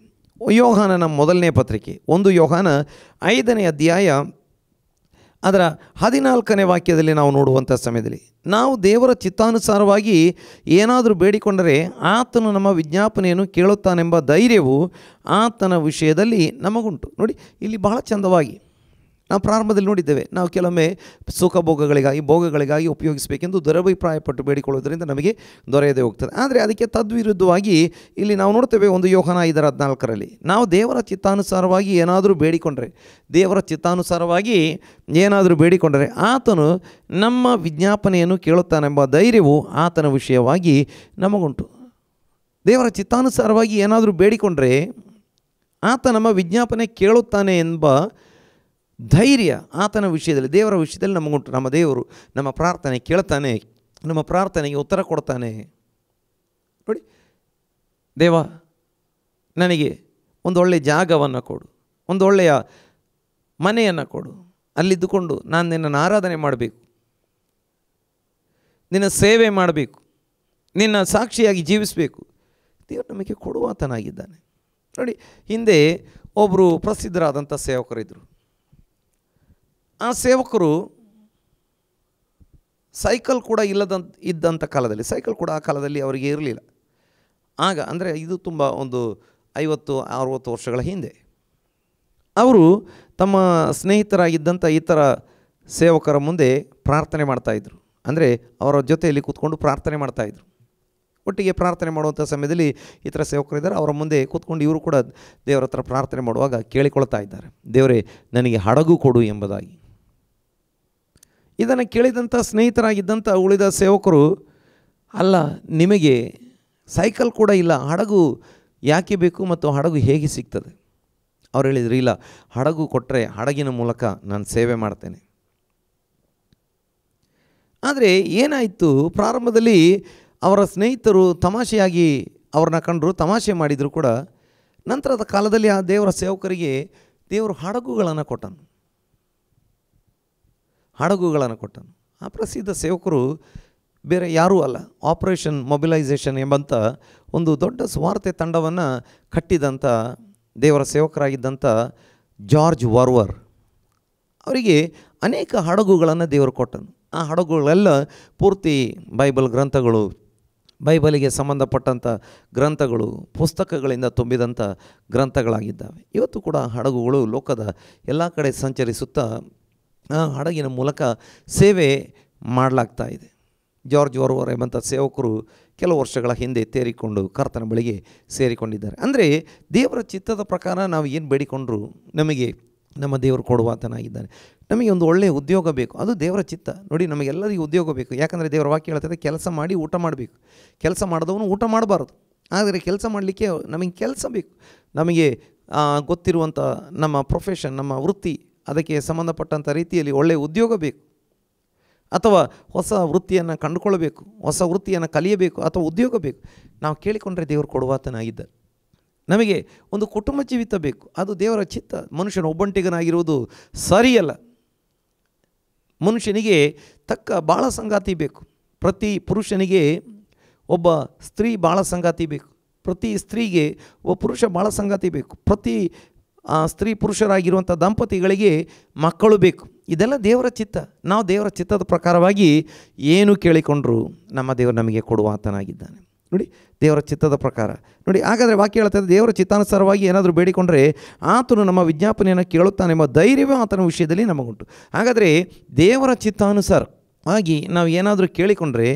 ಯೋಹಾನನ ಮೊದಲನೇ ಪತ್ರಿಕೆ 1 ಯೋಹಾನ 5ನೇ ಅಧ್ಯಾಯ ಅದರ 14ನೇ ವಾಕ್ಯದಲ್ಲಿ ನಾವು ನೋಡುವಂಥ ಸಮಯದಲ್ಲಿ, ನಾವು ದೇವರ ಚಿತ್ತಾನುಸಾರವಾಗಿ ಏನಾದರೂ ಬೇಡಿಕೊಂಡರೆ ಆತನು ನಮ್ಮ ವಿಜ್ಞಾಪನೆಯನ್ನು ಕೇಳುತ್ತಾನೆಂಬ ಧೈರ್ಯವು ಆತನ ವಿಷಯದಲ್ಲಿ ನಮಗುಂಟು. ನೋಡಿ, ಇಲ್ಲಿ ಬಹಳ ಚಂದವಾಗಿ ನಾವು ಪ್ರಾರಂಭದಲ್ಲಿ ನೋಡಿದ್ದೇವೆ, ನಾವು ಕೆಲವೊಮ್ಮೆ ಸುಖ ಭೋಗಗಳಿಗಾಗಿ ಉಪಯೋಗಿಸಬೇಕೆಂದು ದುರಭಿಪ್ರಾಯಪಟ್ಟು ಬೇಡಿಕೊಳ್ಳೋದ್ರಿಂದ ನಮಗೆ ದೊರೆಯದೇ ಹೋಗ್ತದೆ. ಆದರೆ ಅದಕ್ಕೆ ತದ್ವಿರುದ್ಧವಾಗಿ ಇಲ್ಲಿ ನಾವು ನೋಡ್ತೇವೆ 1 ಯೋಹಾನ 5:14 ನಾವು ದೇವರ ಚಿತ್ತಾನುಸಾರವಾಗಿ ಏನಾದರೂ ಬೇಡಿಕೊಂಡರೆ ಆತನು ನಮ್ಮ ವಿಜ್ಞಾಪನೆಯನ್ನು ಕೇಳುತ್ತಾನೆಂಬ ಧೈರ್ಯವು ಆತನ ವಿಷಯವಾಗಿ ನಮಗುಂಟು. ದೇವರ ಚಿತ್ತಾನುಸಾರವಾಗಿ ಏನಾದರೂ ಬೇಡಿಕೊಂಡ್ರೆ ಆತ ನಮ್ಮ ವಿಜ್ಞಾಪನೆ ಕೇಳುತ್ತಾನೆ ಎಂಬ ಧೈರ್ಯ ಆತನ ವಿಷಯದಲ್ಲಿ, ದೇವರ ವಿಷಯದಲ್ಲಿ ನಮಗುಂಟು. ನಮ್ಮ ದೇವರು ನಮ್ಮ ಪ್ರಾರ್ಥನೆ ಕೇಳ್ತಾನೆ, ನಮ್ಮ ಪ್ರಾರ್ಥನೆಗೆ ಉತ್ತರ ಕೊಡ್ತಾನೆ. ನೋಡಿ, ದೇವ ನನಗೆ ಒಂದು ಒಳ್ಳೆಯ ಜಾಗವನ್ನು ಕೊಡು, ಒಂದು ಒಳ್ಳೆಯ ಮನೆಯನ್ನು ಕೊಡು, ಅಲ್ಲಿದ್ದುಕೊಂಡು ನಾನು ನಿನ್ನನ್ನು ಆರಾಧನೆ ಮಾಡಬೇಕು, ನಿನ್ನ ಸೇವೆ ಮಾಡಬೇಕು, ನಿನ್ನ ಸಾಕ್ಷಿಯಾಗಿ ಜೀವಿಸಬೇಕು. ದೇವರು ನಮಗೆ ಕೊಡುವಾತನಾಗಿದ್ದಾನೆ. ನೋಡಿ, ಹಿಂದೆ ಒಬ್ಬರು ಪ್ರಸಿದ್ಧರಾದಂಥ ಸೇವಕರಿದ್ದರು. ಆ ಸೇವಕರು ಸೈಕಲ್ ಕೂಡ ಇದ್ದಂಥ ಕಾಲದಲ್ಲಿ, ಸೈಕಲ್ ಕೂಡ ಆ ಕಾಲದಲ್ಲಿ ಅವರಿಗೆ ಇರಲಿಲ್ಲ. ಆಗ ಅಂದರೆ ಇದು ತುಂಬ ಒಂದು 50-60 ವರ್ಷಗಳ ಹಿಂದೆ ಅವರು ತಮ್ಮ ಸ್ನೇಹಿತರಾಗಿದ್ದಂಥ ಇತರ ಸೇವಕರ ಮುಂದೆ ಪ್ರಾರ್ಥನೆ ಮಾಡ್ತಾಯಿದ್ರು. ಅಂದರೆ ಅವರ ಜೊತೆಯಲ್ಲಿ ಕೂತ್ಕೊಂಡು ಪ್ರಾರ್ಥನೆ ಮಾಡ್ತಾಯಿದ್ರು. ಒಟ್ಟಿಗೆ ಪ್ರಾರ್ಥನೆ ಮಾಡುವಂಥ ಸಮಯದಲ್ಲಿ ಇತರ ಸೇವಕರಿದ್ದಾರೆ, ಅವರ ಮುಂದೆ ಕೂತ್ಕೊಂಡು ಇವರು ಕೂಡ ದೇವರ ಹತ್ರ ಪ್ರಾರ್ಥನೆ ಮಾಡುವಾಗ ಕೇಳಿಕೊಳ್ತಾ ಇದ್ದಾರೆ, ದೇವರೇ ನನಗೆ ಹಡಗು ಕೊಡು ಎಂಬುದಾಗಿ. ಇದನ್ನು ಕೇಳಿದಂಥ ಸ್ನೇಹಿತರಾಗಿದ್ದಂಥ ಉಳಿದ ಸೇವಕರು, ಅಲ್ಲ ನಿಮಗೆ ಸೈಕಲ್ ಕೂಡ ಇಲ್ಲ, ಹಡಗು ಯಾಕೆ ಬೇಕು ಮತ್ತು ಹಡಗು ಹೇಗೆ ಸಿಗ್ತದೆ? ಅವ್ರು ಹೇಳಿದ್ರು, ಇಲ್ಲ, ಹಡಗು ಕೊಟ್ಟರೆ ಹಡಗಿನ ಮೂಲಕ ನಾನು ಸೇವೆ ಮಾಡ್ತೇನೆ. ಆದರೆ ಏನಾಯಿತು, ಪ್ರಾರಂಭದಲ್ಲಿ ಅವರ ಸ್ನೇಹಿತರು ತಮಾಷೆಯಾಗಿ ಅವ್ರನ್ನ ಕಂಡರು, ತಮಾಷೆ ಮಾಡಿದರು ಕೂಡ. ನಂತರದ ಕಾಲದಲ್ಲಿ ಆ ದೇವರ ಸೇವಕರಿಗೆ ದೇವರು ಹಡಗುಗಳನ್ನು ಕೊಟ್ಟನು. ಆ ಪ್ರಸಿದ್ಧ ಸೇವಕರು ಬೇರೆ ಯಾರೂ ಅಲ್ಲ, ಆಪರೇಷನ್ ಮೊಬಿಲೈಸೇಷನ್ ಎಂಬಂಥ ಒಂದು ದೊಡ್ಡ ಸ್ವಾರ್ಥ ತಂಡವನ್ನು ಕಟ್ಟಿದಂಥ ದೇವರ ಸೇವಕರಾಗಿದ್ದಂಥ ಜಾರ್ಜ್ ವರ್ವರ್ ಅವರಿಗೆ ಅನೇಕ ಹಡಗುಗಳನ್ನು ದೇವರು ಕೊಟ್ಟನು. ಆ ಹಡಗುಗಳೆಲ್ಲ ಪೂರ್ತಿ ಬೈಬಲ್ ಗ್ರಂಥಗಳು, ಬೈಬಲಿಗೆ ಸಂಬಂಧಪಟ್ಟಂಥ ಗ್ರಂಥಗಳು, ಪುಸ್ತಕಗಳಿಂದ ತುಂಬಿದಂಥ ಗ್ರಂಥಗಳಾಗಿದ್ದಾವೆ. ಇವತ್ತು ಕೂಡ ಹಡಗುಗಳು ಲೋಕದ ಎಲ್ಲ ಕಡೆ ಸಂಚರಿಸುತ್ತಾ ಆ ಹಡಗಿನ ಮೂಲಕ ಸೇವೆ ಮಾಡಲಾಗ್ತಾ ಇದೆ. ಜಾರ್ಜ್ ವರ್ವರ್ ಎಂಬಂಥ ಸೇವಕರು ಕೆಲವು ವರ್ಷಗಳ ಹಿಂದೆ ತೇರಿಕೊಂಡು ಕರ್ತನ ಬಳಿಗೆ ಸೇರಿಕೊಂಡಿದ್ದಾರೆ. ಅಂದರೆ ದೇವರ ಚಿತ್ತದ ಪ್ರಕಾರ ನಾವು ಏನು ಬೇಡಿಕೊಂಡ್ರೂ ನಮಗೆ ನಮ್ಮ ದೇವರು ಕೊಡುವಾತನಾಗಿದ್ದಾನೆ. ನಮಗೆ ಒಂದು ಒಳ್ಳೆಯ ಉದ್ಯೋಗ ಬೇಕು, ಅದು ದೇವರ ಚಿತ್ತ. ನೋಡಿ, ನಮಗೆಲ್ಲರಿಗೂ ಉದ್ಯೋಗ ಬೇಕು. ಯಾಕಂದರೆ ದೇವರ ವಾಕ್ಯ ಹೇಳ್ತದೆ, ಕೆಲಸ ಮಾಡಿ ಊಟ ಮಾಡಬೇಕು. ಕೆಲಸ ಮಾಡಿದವನು ಊಟ ಮಾಡಬಾರ್ದು. ಆದರೆ ಕೆಲಸ ಮಾಡಲಿಕ್ಕೆ ನಮಗೆ ಕೆಲಸ ಬೇಕು. ನಮಗೆ ಗೊತ್ತಿರುವಂಥ ನಮ್ಮ ಪ್ರೊಫೆಷನ್, ನಮ್ಮ ವೃತ್ತಿ, ಅದಕ್ಕೆ ಸಂಬಂಧಪಟ್ಟಂಥ ರೀತಿಯಲ್ಲಿ ಒಳ್ಳೆಯ ಉದ್ಯೋಗ ಬೇಕು, ಅಥವಾ ಹೊಸ ವೃತ್ತಿಯನ್ನು ಕಂಡುಕೊಳ್ಳಬೇಕು, ಹೊಸ ವೃತ್ತಿಯನ್ನು ಕಲಿಯಬೇಕು, ಅಥವಾ ಉದ್ಯೋಗ ಬೇಕು. ನಾವು ಕೇಳಿಕೊಂಡ್ರೆ ದೇವರು ಕೊಡುವಾತನಾಗಿದ್ದಾರೆ. ನಮಗೆ ಒಂದು ಕುಟುಂಬ ಜೀವಿತ ಬೇಕು, ಅದು ದೇವರ ಚಿತ್ತ. ಮನುಷ್ಯನ ಒಬ್ಬಂಟಿಗನಾಗಿರುವುದು ಸರಿಯಲ್ಲ. ಮನುಷ್ಯನಿಗೆ ತಕ್ಕ ಬಾಳ ಸಂಗಾತಿ ಬೇಕು. ಪ್ರತಿ ಪುರುಷನಿಗೆ ಒಬ್ಬ ಸ್ತ್ರೀ ಬಾಳ ಸಂಗಾತಿ ಬೇಕು, ಪ್ರತಿ ಸ್ತ್ರೀಗೆ ಒಬ್ಬ ಪುರುಷ ಬಾಳ ಸಂಗಾತಿ ಬೇಕು, ಪ್ರತಿ ಸ್ತ್ರೀ ಪುರುಷರಾಗಿರುವಂಥ ದಂಪತಿಗಳಿಗೆ ಮಕ್ಕಳು ಬೇಕು. ಇದೆಲ್ಲ ದೇವರ ಚಿತ್ತ. ನಾವು ದೇವರ ಚಿತ್ತದ ಪ್ರಕಾರವಾಗಿ ಏನು ಕೇಳಿಕೊಂಡ್ರೂ ನಮ್ಮ ದೇವರು ನಮಗೆ ಕೊಡುವಾತನಾಗಿದ್ದಾನೆ. ನೋಡಿ, ದೇವರ ಚಿತ್ತದ ಪ್ರಕಾರ ನೋಡಿ. ಹಾಗಾದರೆ ವಾಕ್ಯ ಹೇಳ್ತದೆ, ದೇವರ ಚಿತ್ತಾನುಸಾರವಾಗಿ ಏನಾದರೂ ಬೇಡಿಕೊಂಡ್ರೆ ಆತನು ನಮ್ಮ ವಿಜ್ಞಾಪನೆಯನ್ನು ಕೇಳುತ್ತಾನೆಂಬ ಧೈರ್ಯವೇ ಆತನ ವಿಷಯದಲ್ಲಿ ನಮಗುಂಟು. ಹಾಗಾದರೆ ದೇವರ ಚಿತ್ತಾನುಸಾರವಾಗಿ ನಾವು ಏನಾದರೂ ಕೇಳಿಕೊಂಡ್ರೆ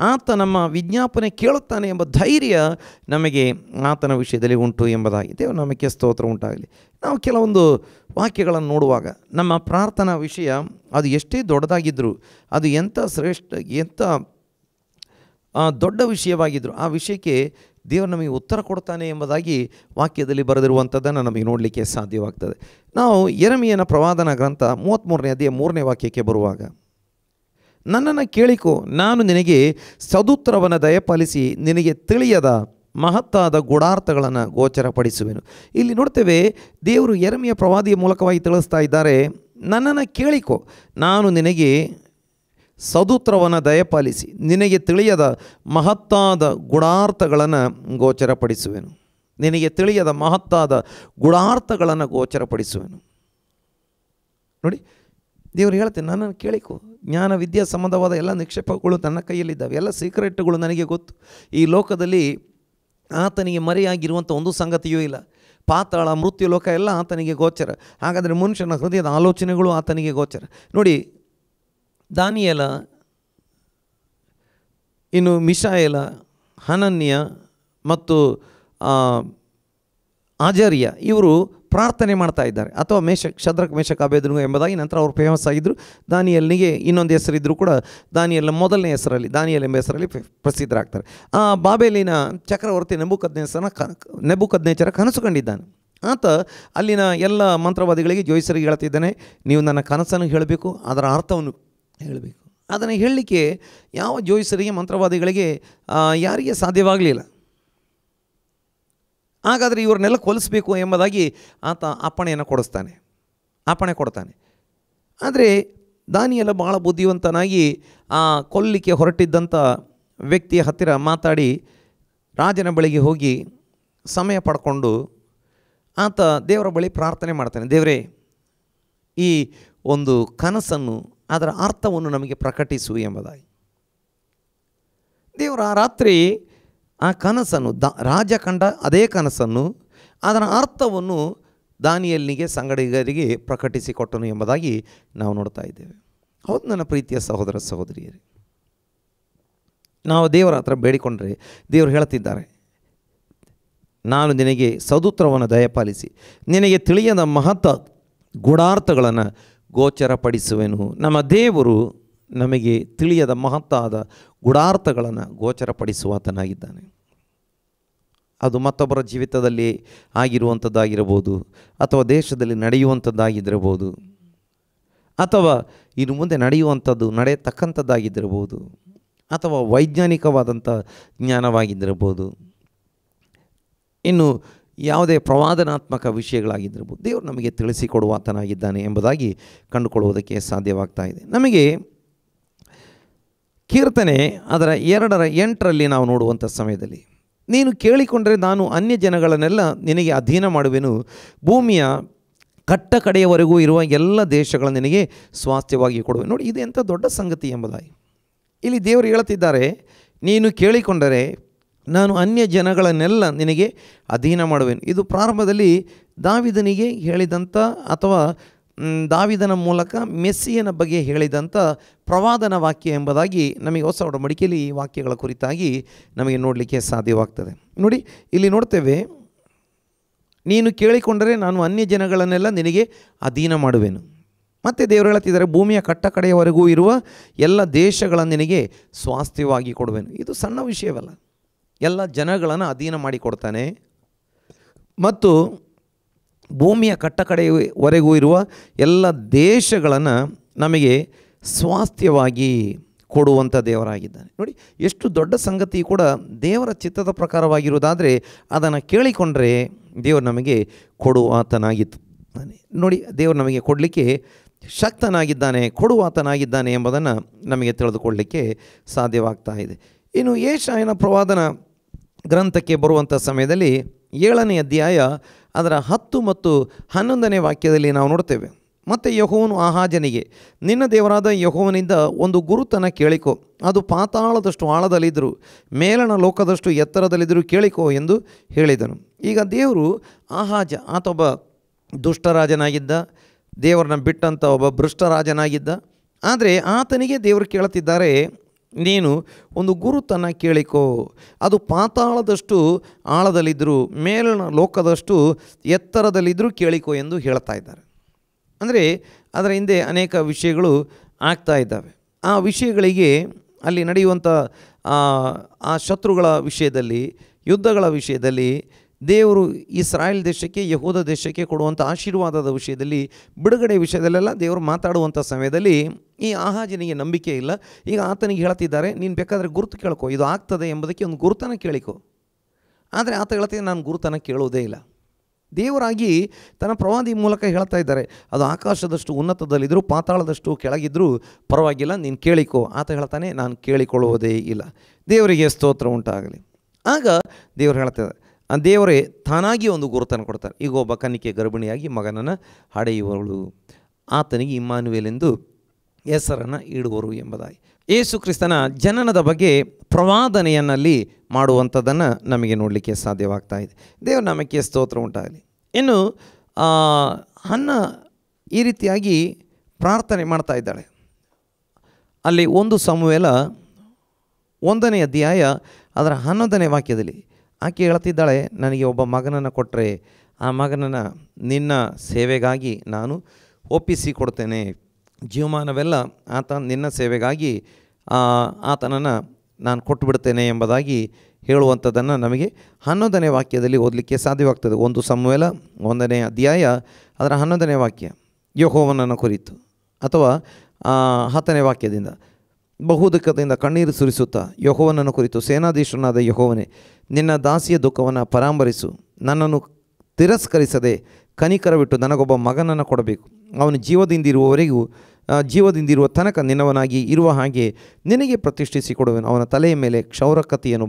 ಆತ ನಮ್ಮ ವಿಜ್ಞಾಪನೆ ಕೇಳುತ್ತಾನೆ ಎಂಬ ಧೈರ್ಯ ನಮಗೆ ಆತನ ವಿಷಯದಲ್ಲಿ ಉಂಟು ಎಂಬುದಾಗಿ ದೇವರು ನಮಗೆ ಸ್ತೋತ್ರ ಉಂಟಾಗಲಿ. ನಾವು ಕೆಲವೊಂದು ವಾಕ್ಯಗಳನ್ನು ನೋಡುವಾಗ ನಮ್ಮ ಪ್ರಾರ್ಥನಾ ವಿಷಯ ಅದು ಎಷ್ಟೇ ದೊಡ್ಡದಾಗಿದ್ದರೂ, ಅದು ಎಂಥ ಶ್ರೇಷ್ಠ, ಎಂಥ ದೊಡ್ಡ ವಿಷಯವಾಗಿದ್ದರು, ಆ ವಿಷಯಕ್ಕೆ ದೇವರು ನಮಗೆ ಉತ್ತರ ಕೊಡ್ತಾನೆ ಎಂಬುದಾಗಿ ವಾಕ್ಯದಲ್ಲಿ ಬರೆದಿರುವಂಥದ್ದನ್ನು ನಮಗೆ ನೋಡಲಿಕ್ಕೆ ಸಾಧ್ಯವಾಗ್ತದೆ. ನಾವು ಯೆರೆಮೀಯನ ಪ್ರವಾದನ ಗ್ರಂಥ 33ನೇ ಅಧ್ಯಾಯ 3ನೇ ವಾಕ್ಯಕ್ಕೆ ಬರುವಾಗ, ನನ್ನನ್ನು ಕೇಳಿಕೋ, ನಾನು ನಿನಗೆ ಸದುತ್ತರವನ್ನು ದಯಪಾಲಿಸಿ ನಿನಗೆ ತಿಳಿಯದ ಮಹತ್ತಾದ ಗೂಢಾರ್ಥಗಳನ್ನು ಗೋಚರಪಡಿಸುವೆನು. ಇಲ್ಲಿ ನೋಡ್ತೇವೆ, ದೇವರು ಯೆರೆಮೀಯ ಪ್ರವಾದಿಯ ಮೂಲಕವಾಗಿ ತಿಳಿಸ್ತಾ ಇದ್ದಾರೆ, ನನ್ನನ್ನು ಕೇಳಿಕೋ, ನಾನು ನಿನಗೆ ಸದುತ್ತರವನ್ನು ದಯಪಾಲಿಸಿ ನಿನಗೆ ತಿಳಿಯದ ಮಹತ್ತಾದ ಗೂಢಾರ್ಥಗಳನ್ನು ಗೋಚರಪಡಿಸುವೆನು. ನಿನಗೆ ತಿಳಿಯದ ಮಹತ್ತಾದ ಗೂಢಾರ್ಥಗಳನ್ನು ಗೋಚರಪಡಿಸುವೆನು. ನೋಡಿ, ದೇವರು ಹೇಳ್ತೇನೆ, ನನ್ನನ್ನು ಕೇಳಿಕೋ. ಜ್ಞಾನ ವಿದ್ಯಾ ಸಂಬಂಧವಾದ ಎಲ್ಲ ನಿಕ್ಷೇಪಗಳು ನನ್ನ ಕೈಯಲ್ಲಿದ್ದಾವೆ, ಎಲ್ಲ ಸೀಕ್ರೆಟ್ಗಳು ನನಗೆ ಗೊತ್ತು. ಈ ಲೋಕದಲ್ಲಿ ಆತನಿಗೆ ಮರೆಯಾಗಿರುವಂಥ ಒಂದು ಸಂಗತಿಯೂ ಇಲ್ಲ. ಪಾತಾಳ, ಮೃತ್ಯು ಲೋಕ ಎಲ್ಲ ಆತನಿಗೆ ಗೋಚರ. ಹಾಗಾದರೆ ಮನುಷ್ಯನ ಹೃದಯದ ಆಲೋಚನೆಗಳು ಆತನಿಗೆ ಗೋಚರ. ನೋಡಿ, ದಾನಿಯೇಲ, ಇನ್ನು ಮಿಶಾಯೇಲ, ಹನನ್ಯ ಮತ್ತು ಆಜರ್ಯ ಇವರು ಪ್ರಾರ್ಥನೆ ಮಾಡ್ತಾ ಇದ್ದಾರೆ, ಅಥವಾ ಶದ್ರಕ್ ಮೇಷಕ್ ಅಬೇದ್ನೆಗೋ ಎಂಬುದಾಗಿ ನಂತರ ಅವರು ಫೇಮಸ್ ಆಗಿದ್ದರು. ದಾನಿಯೇಲನಿಗೆ ಇನ್ನೊಂದು ಹೆಸರಿದ್ದರೂ ಕೂಡ ದಾನಿಯೇಲನ ಮೊದಲನೇ ಹೆಸರಲ್ಲಿ, ದಾನಿಯೇಲ್ ಎಂಬ ಹೆಸರಲ್ಲಿ ಪ್ರಸಿದ್ಧರಾಗ್ತಾರೆ. ಆ ಬಾಬೇಲಿನ ಚಕ್ರವರ್ತಿ ನೆಬೂಕದ್ನೆಚ್ಚರ ಕನಸು ಕಂಡಿದ್ದಾನೆ. ಆತ ಅಲ್ಲಿನ ಎಲ್ಲ ಮಂತ್ರವಾದಿಗಳಿಗೆ, ಜೋಯಿಸರಿಗೆ ಹೇಳ್ತಿದ್ದಾನೆ, ನೀವು ನನ್ನ ಕನಸನ್ನು ಹೇಳಬೇಕು, ಅದರ ಅರ್ಥವನ್ನು ಹೇಳಬೇಕು. ಅದನ್ನು ಹೇಳಲಿಕ್ಕೆ ಯಾವ ಜೋಯಿಸರಿಗೆ, ಮಂತ್ರವಾದಿಗಳಿಗೆ ಯಾರಿಗೆ ಸಾಧ್ಯವಾಗಲಿಲ್ಲ. ಹಾಗಾದರೆ ಇವ್ರನ್ನೆಲ್ಲ ಕೊಲಿಸಬೇಕು ಎಂಬುದಾಗಿ ಆತ ಅಪ್ಪಣೆ ಕೊಡ್ತಾನೆ. ಆದರೆ ದಾನಿಯೇಲ ಭಾಳ ಬುದ್ಧಿವಂತನಾಗಿ ಆ ಕೊಲ್ಲಿಕ್ಕೆ ಹೊರಟಿದ್ದಂಥ ವ್ಯಕ್ತಿಯ ಹತ್ತಿರ ಮಾತಾಡಿ ರಾಜನ ಬಳಿಗೆ ಹೋಗಿ ಸಮಯ ಪಡ್ಕೊಂಡು ಆತ ದೇವರ ಬಳಿ ಪ್ರಾರ್ಥನೆ ಮಾಡ್ತಾನೆ, ದೇವರೇ, ಈ ಒಂದು ಕನಸನ್ನು, ಅದರ ಅರ್ಥವನ್ನು ನಮಗೆ ಪ್ರಕಟಿಸು ಎಂಬುದಾಗಿ. ದೇವರ ಆ ರಾತ್ರಿ ಆ ಕನಸನ್ನು, ರಾಜ ಕಂಡ ಅದೇ ಕನಸನ್ನು, ಅದರ ಅರ್ಥವನ್ನು ದಾನಿಯೇಲನಿಗೆ, ಸಂಗಡಿಗರಿಗೆ ಪ್ರಕಟಿಸಿಕೊಟ್ಟನು ಎಂಬುದಾಗಿ ನಾವು ನೋಡ್ತಾ ಇದ್ದೇವೆ. ಹೌದು ನನ್ನ ಪ್ರೀತಿಯ ಸಹೋದರ ಸಹೋದರಿಯರೇ, ನಾವು ದೇವರ ಹತ್ರ ಬೇಡಿಕೊಂಡ್ರೆ ದೇವರು ಹೇಳ್ತಿದ್ದಾರೆ, ನಾನು ನಿನಗೆ ಸದುತ್ರವನ್ನು ದಯಪಾಲಿಸಿ ನಿನಗೆ ತಿಳಿಯದ ಮಹತ್ವ ಗೂಢಾರ್ಥಗಳನ್ನು ಗೋಚರಪಡಿಸುವೆನು. ನಮ್ಮ ದೇವರು ನಮಗೆ ತಿಳಿಯದ ಮಹತ್ತಾದ ಗೂಢಾರ್ಥಗಳನ್ನು ಗೋಚರಪಡಿಸುವಾತನಾಗಿದ್ದಾನೆ. ಅದು ಮತ್ತೊಬ್ಬರ ಜೀವಿತದಲ್ಲಿ ಆಗಿರುವಂಥದ್ದಾಗಿರಬಹುದು, ಅಥವಾ ದೇಶದಲ್ಲಿ ನಡೆಯುವಂಥದ್ದಾಗಿದ್ದಿರಬಹುದು, ಅಥವಾ ಇನ್ನು ಮುಂದೆ ನಡೆಯುವಂಥದ್ದು ನಡೆಯತಕ್ಕಂಥದ್ದಾಗಿದ್ದಿರಬಹುದು, ಅಥವಾ ವೈಜ್ಞಾನಿಕವಾದಂಥ ಜ್ಞಾನವಾಗಿದ್ದಿರಬಹುದು, ಇನ್ನು ಯಾವುದೇ ಪ್ರವಾದನಾತ್ಮಕ ವಿಷಯಗಳಾಗಿದ್ದಿರಬಹುದು. ದೇವರು ನಮಗೆ ತಿಳಿಸಿಕೊಡುವಾತನಾಗಿದ್ದಾನೆ ಎಂಬುದಾಗಿ ಕಂಡುಕೊಳ್ಳುವುದಕ್ಕೆ ಸಾಧ್ಯವಾಗ್ತಾ ಇದೆ. ನಮಗೆ ಕೀರ್ತನೆ ಅದರ 2:8 ನಾವು ನೋಡುವಂಥ ಸಮಯದಲ್ಲಿ, ನೀನು ಕೇಳಿಕೊಂಡರೆ ನಾನು ಅನ್ಯ ಜನಗಳನ್ನೆಲ್ಲ ನಿನಗೆ ಅಧೀನ ಮಾಡುವೆನು, ಭೂಮಿಯ ಕಟ್ಟ ಕಡೆಯವರೆಗೂ ಇರುವ ಎಲ್ಲ ದೇಶಗಳನ್ನು ನಿನಗೆ ಸ್ವಾಸ್ಥ್ಯವಾಗಿ ಕೊಡುವೆ. ನೋಡಿ, ಇದು ಎಂಥ ದೊಡ್ಡ ಸಂಗತಿ ಎಂಬುದಾಗಿ ಇಲ್ಲಿ ದೇವರು ಹೇಳ್ತಿದ್ದಾರೆ. ನೀನು ಕೇಳಿಕೊಂಡರೆ ನಾನು ಅನ್ಯ ಜನಗಳನ್ನೆಲ್ಲ ನಿನಗೆ ಅಧೀನ ಮಾಡುವೆನು. ಇದು ಪ್ರಾರಂಭದಲ್ಲಿ ದಾವಿದನಿಗೆ ಹೇಳಿದಂಥ, ಅಥವಾ ದಾವಿದನ ಮೂಲಕ ಮೆಸ್ಸಿಯನ ಬಗ್ಗೆ ಹೇಳಿದಂಥ ಪ್ರವಾದನ ವಾಕ್ಯ ಎಂಬುದಾಗಿ ನಮಗೆ ಹೊಸ ಒಡಂಬಡಿಕೆಯಲ್ಲಿ ಈ ವಾಕ್ಯಗಳ ಕುರಿತಾಗಿ ನಮಗೆ ನೋಡಲಿಕ್ಕೆ ಸಾಧ್ಯವಾಗ್ತದೆ. ನೋಡಿ, ಇಲ್ಲಿ ನೋಡ್ತೇವೆ, ನೀನು ಕೇಳಿಕೊಂಡರೆ ನಾನು ಅನ್ಯ ಜನಗಳನ್ನೆಲ್ಲ ನಿನಗೆ ಅಧೀನ ಮಾಡುವೆನು. ಮತ್ತು ದೇವರು ಹೇಳ್ತಿದ್ದಾರೆ, ಭೂಮಿಯ ಕಟ್ಟ ಕಡೆಯವರೆಗೂ ಇರುವ ಎಲ್ಲ ದೇಶಗಳನ್ನು ನಿನಗೆ ಸ್ವಾಸ್ಥ್ಯವಾಗಿ ಕೊಡುವೆನು. ಇದು ಸಣ್ಣ ವಿಷಯವಲ್ಲ, ಎಲ್ಲ ಜನಗಳನ್ನು ಅಧೀನ ಮಾಡಿಕೊಡ್ತಾನೆ ಮತ್ತು ಭೂಮಿಯ ಕಟ್ಟ ಕಡೆಯವರೆಗೂ ಇರುವ ಎಲ್ಲ ದೇಶಗಳನ್ನು ನಮಗೆ ಸ್ವಾಸ್ಥ್ಯವಾಗಿ ಕೊಡುವಂಥ ದೇವರಾಗಿದ್ದಾನೆ. ನೋಡಿ, ಎಷ್ಟು ದೊಡ್ಡ ಸಂಗತಿ ಕೂಡ ದೇವರ ಚಿತ್ತದ ಪ್ರಕಾರವಾಗಿರುವುದಾದರೆ ಅದನ್ನು ಕೇಳಿಕೊಂಡ್ರೆ ದೇವರು ನಮಗೆ ಕೊಡುವಾತನಾಗಿತ್ತು. ನೋಡಿ, ದೇವರು ನಮಗೆ ಕೊಡಲಿಕ್ಕೆ ಶಕ್ತನಾಗಿದ್ದಾನೆ, ಕೊಡುವಾತನಾಗಿದ್ದಾನೆ ಎಂಬುದನ್ನು ನಮಗೆ ತಿಳಿದುಕೊಳ್ಳಲಿಕ್ಕೆ ಸಾಧ್ಯವಾಗ್ತಾ ಇದೆ. ಇನ್ನು ಯೆಶಾಯನ ಪ್ರವಾದನ ಗ್ರಂಥಕ್ಕೆ ಬರುವಂಥ ಸಮಯದಲ್ಲಿ 7ನೇ ಅಧ್ಯಾಯ ಅದರ 10 ಮತ್ತು 11ನೇ ವಾಕ್ಯದಲ್ಲಿ ನಾವು ನೋಡ್ತೇವೆ. ಮತ್ತು ಯೆಹೋವನು ಆಹಾಜನಿಗೆ, ನಿನ್ನ ದೇವರಾದ ಯೆಹೋವನಿಂದ ಒಂದು ಗುರುತನ್ನು ಕೇಳಿಕೋ, ಅದು ಪಾತಾಳದಷ್ಟು ಆಳದಲ್ಲಿದ್ದರೂ ಮೇಲಣ ಲೋಕದಷ್ಟು ಎತ್ತರದಲ್ಲಿದ್ದರೂ ಕೇಳಿಕೋ ಎಂದು ಹೇಳಿದನು. ಈಗ ದೇವರು ಆಹಾಜ ಆತೊಬ್ಬ ದುಷ್ಟರಾಜನಾಗಿದ್ದ, ದೇವರನ್ನ ಬಿಟ್ಟಂಥ ಒಬ್ಬ ಭ್ರಷ್ಟರಾಜನಾಗಿದ್ದ. ಆದರೆ ಆತನಿಗೆ ದೇವರು ಕೇಳುತ್ತಿದ್ದಾರೆ, ನೀನು ಒಂದು ಗುರುತನ್ನು ಕೇಳಿಕೋ, ಅದು ಪಾತಾಳದಷ್ಟು ಆಳದಲ್ಲಿದ್ದರೂ ಮೇಲಿನ ಲೋಕದಷ್ಟು ಎತ್ತರದಲ್ಲಿದ್ದರೂ ಕೇಳಿಕೋ ಎಂದು ಹೇಳ್ತಾ ಇದ್ದಾರೆ. ಅಂದರೆ ಅದರ ಹಿಂದೆ ಅನೇಕ ವಿಷಯಗಳು ಆಗ್ತಾ ಇದ್ದಾವೆ. ಆ ವಿಷಯಗಳಿಗೆ ಅಲ್ಲಿ ನಡೆಯುವಂಥ ಆ ಶತ್ರುಗಳ ವಿಷಯದಲ್ಲಿ, ಯುದ್ಧಗಳ ವಿಷಯದಲ್ಲಿ, ದೇವರು ಇಸ್ರಾಯೇಲ್ ದೇಶಕ್ಕೆ, ಯಹೂದ ದೇಶಕ್ಕೆ ಕೊಡುವಂಥ ಆಶೀರ್ವಾದದ ವಿಷಯದಲ್ಲಿ, ಬಿಡುಗಡೆ ವಿಷಯದಲ್ಲೆಲ್ಲ ದೇವರು ಮಾತಾಡುವಂಥ ಸಮಯದಲ್ಲಿ ಈ ಆಹಾಜನಿಗೆ ನಂಬಿಕೆ ಇಲ್ಲ. ಈಗ ಆತನಿಗೆ ಹೇಳ್ತಿದ್ದಾರೆ, ನೀನು ಬೇಕಾದರೆ ಗುರುತು ಕೇಳ್ಕೊ, ಇದು ಆಗ್ತದೆ ಎಂಬುದಕ್ಕೆ ಒಂದು ಗುರುತನ್ನು ಕೇಳಿಕೊ. ಆದರೆ ಆತ ಹೇಳ್ತಿದ್ದೆ, ನಾನು ಗುರುತನ್ನು ಕೇಳುವುದೇ ಇಲ್ಲ. ದೇವರಾಗಿ ತನ್ನ ಪ್ರವಾದಿ ಮೂಲಕ ಹೇಳ್ತಾ ಇದ್ದಾರೆ, ಅದು ಆಕಾಶದಷ್ಟು ಉನ್ನತದಲ್ಲಿದ್ದರೂ ಪಾತಾಳದಷ್ಟು ಕೆಳಗಿದ್ದರೂ ಪರವಾಗಿಲ್ಲ, ನೀನು ಕೇಳಿಕೊ. ಆತ ಹೇಳ್ತಾನೆ, ನಾನು ಕೇಳಿಕೊಳ್ಳುವುದೇ ಇಲ್ಲ. ದೇವರಿಗೆ ಸ್ತೋತ್ರ ಉಂಟಾಗಲಿ. ಆಗ ದೇವರು ಹೇಳ್ತಾರೆ, ದೇವರೇ ತಾನಾಗಿ ಒಂದು ಗುರುತನ್ನು ಕೊಡ್ತಾರೆ. ಈಗ ಒಬ್ಬ ಕನ್ನಿಕೆ ಗರ್ಭಿಣಿಯಾಗಿ ಮಗನನ್ನು ಹಡೆಯುವವಳು, ಆತನಿಗೆ ಇಮ್ಮಾನುವೇಲ್ ಎಂದು ಹೆಸರನ್ನು ಇಡುವರು ಎಂಬುದಾಗಿ ಯೇಸು ಕ್ರಿಸ್ತನ ಜನನದ ಬಗ್ಗೆ ಪ್ರವಾದನೆಯನ್ನಲ್ಲಿ ಮಾಡುವಂಥದ್ದನ್ನು ನಮಗೆ ನೋಡಲಿಕ್ಕೆ ಸಾಧ್ಯವಾಗ್ತಾ ಇದೆ. ದೇವರ ನಾಮಕ್ಕೆ ಸ್ತೋತ್ರ ಉಂಟಾಗಲಿ. ಇನ್ನು ಹನ್ನ ಈ ರೀತಿಯಾಗಿ ಪ್ರಾರ್ಥನೆ ಮಾಡ್ತಾ ಇದ್ದಾಳೆ. ಅಲ್ಲಿ 1 ಸಮುವೇಲ 1ನೇ ಅಧ್ಯಾಯ ಅದರ 11ನೇ ವಾಕ್ಯದಲ್ಲಿ ಆಕೆ ಹೇಳ್ತಿದ್ದಾಳೆ, ನನಗೆ ಒಬ್ಬ ಮಗನನ್ನು ಕೊಟ್ಟರೆ ಆ ಮಗನನ್ನು ನಿನ್ನ ಸೇವೆಗಾಗಿ ನಾನು ಒಪ್ಪಿಸಿಕೊಡ್ತೇನೆ, ಜೀವಮಾನವೆಲ್ಲ ಆತ ನಿನ್ನ ಸೇವೆಗಾಗಿ ಆತನನ್ನು ನಾನು ಕೊಟ್ಟುಬಿಡ್ತೇನೆ ಎಂಬುದಾಗಿ ಹೇಳುವಂಥದ್ದನ್ನು ನಮಗೆ 11ನೇ ವಾಕ್ಯದಲ್ಲಿ ಓದಲಿಕ್ಕೆ ಸಾಧ್ಯವಾಗ್ತದೆ. 1 ಸಮುವೇಲ 1ನೇ ಅಧ್ಯಾಯ ಅದರ 11ನೇ ವಾಕ್ಯ ಯೆಹೋವನನ್ನು ಕುರಿತು, ಅಥವಾ 10ನೇ ವಾಕ್ಯದಿಂದ, ಬಹುದುಃಖದಿಂದ ಕಣ್ಣೀರು ಸುರಿಸುತ್ತಾ ಯೆಹೋವನನ್ನು ಕುರಿತು, ಸೇನಾಧೀಶನಾದ ಯೆಹೋವನೇ, ನಿನ್ನ ದಾಸಿಯ ದುಃಖವನ್ನು ಪರಾಂಬರಿಸು, ನನ್ನನ್ನು ತಿರಸ್ಕರಿಸದೆ ಕನಿಕರವಿಟ್ಟು ನನಗೊಬ್ಬ ಮಗನನ್ನು ಕೊಡಬೇಕು, ಅವನು ಜೀವದಿಂದಿರುವ ತನಕ ನಿನ್ನವನಾಗಿ ಇರುವ ಹಾಗೆ ನಿನಗೆ ಪ್ರತಿಷ್ಠಿಸಿಕೊಡುವೆನು, ಅವನ ತಲೆಯ ಮೇಲೆ ಕ್ಷೌರಕತೆಯನ್ನು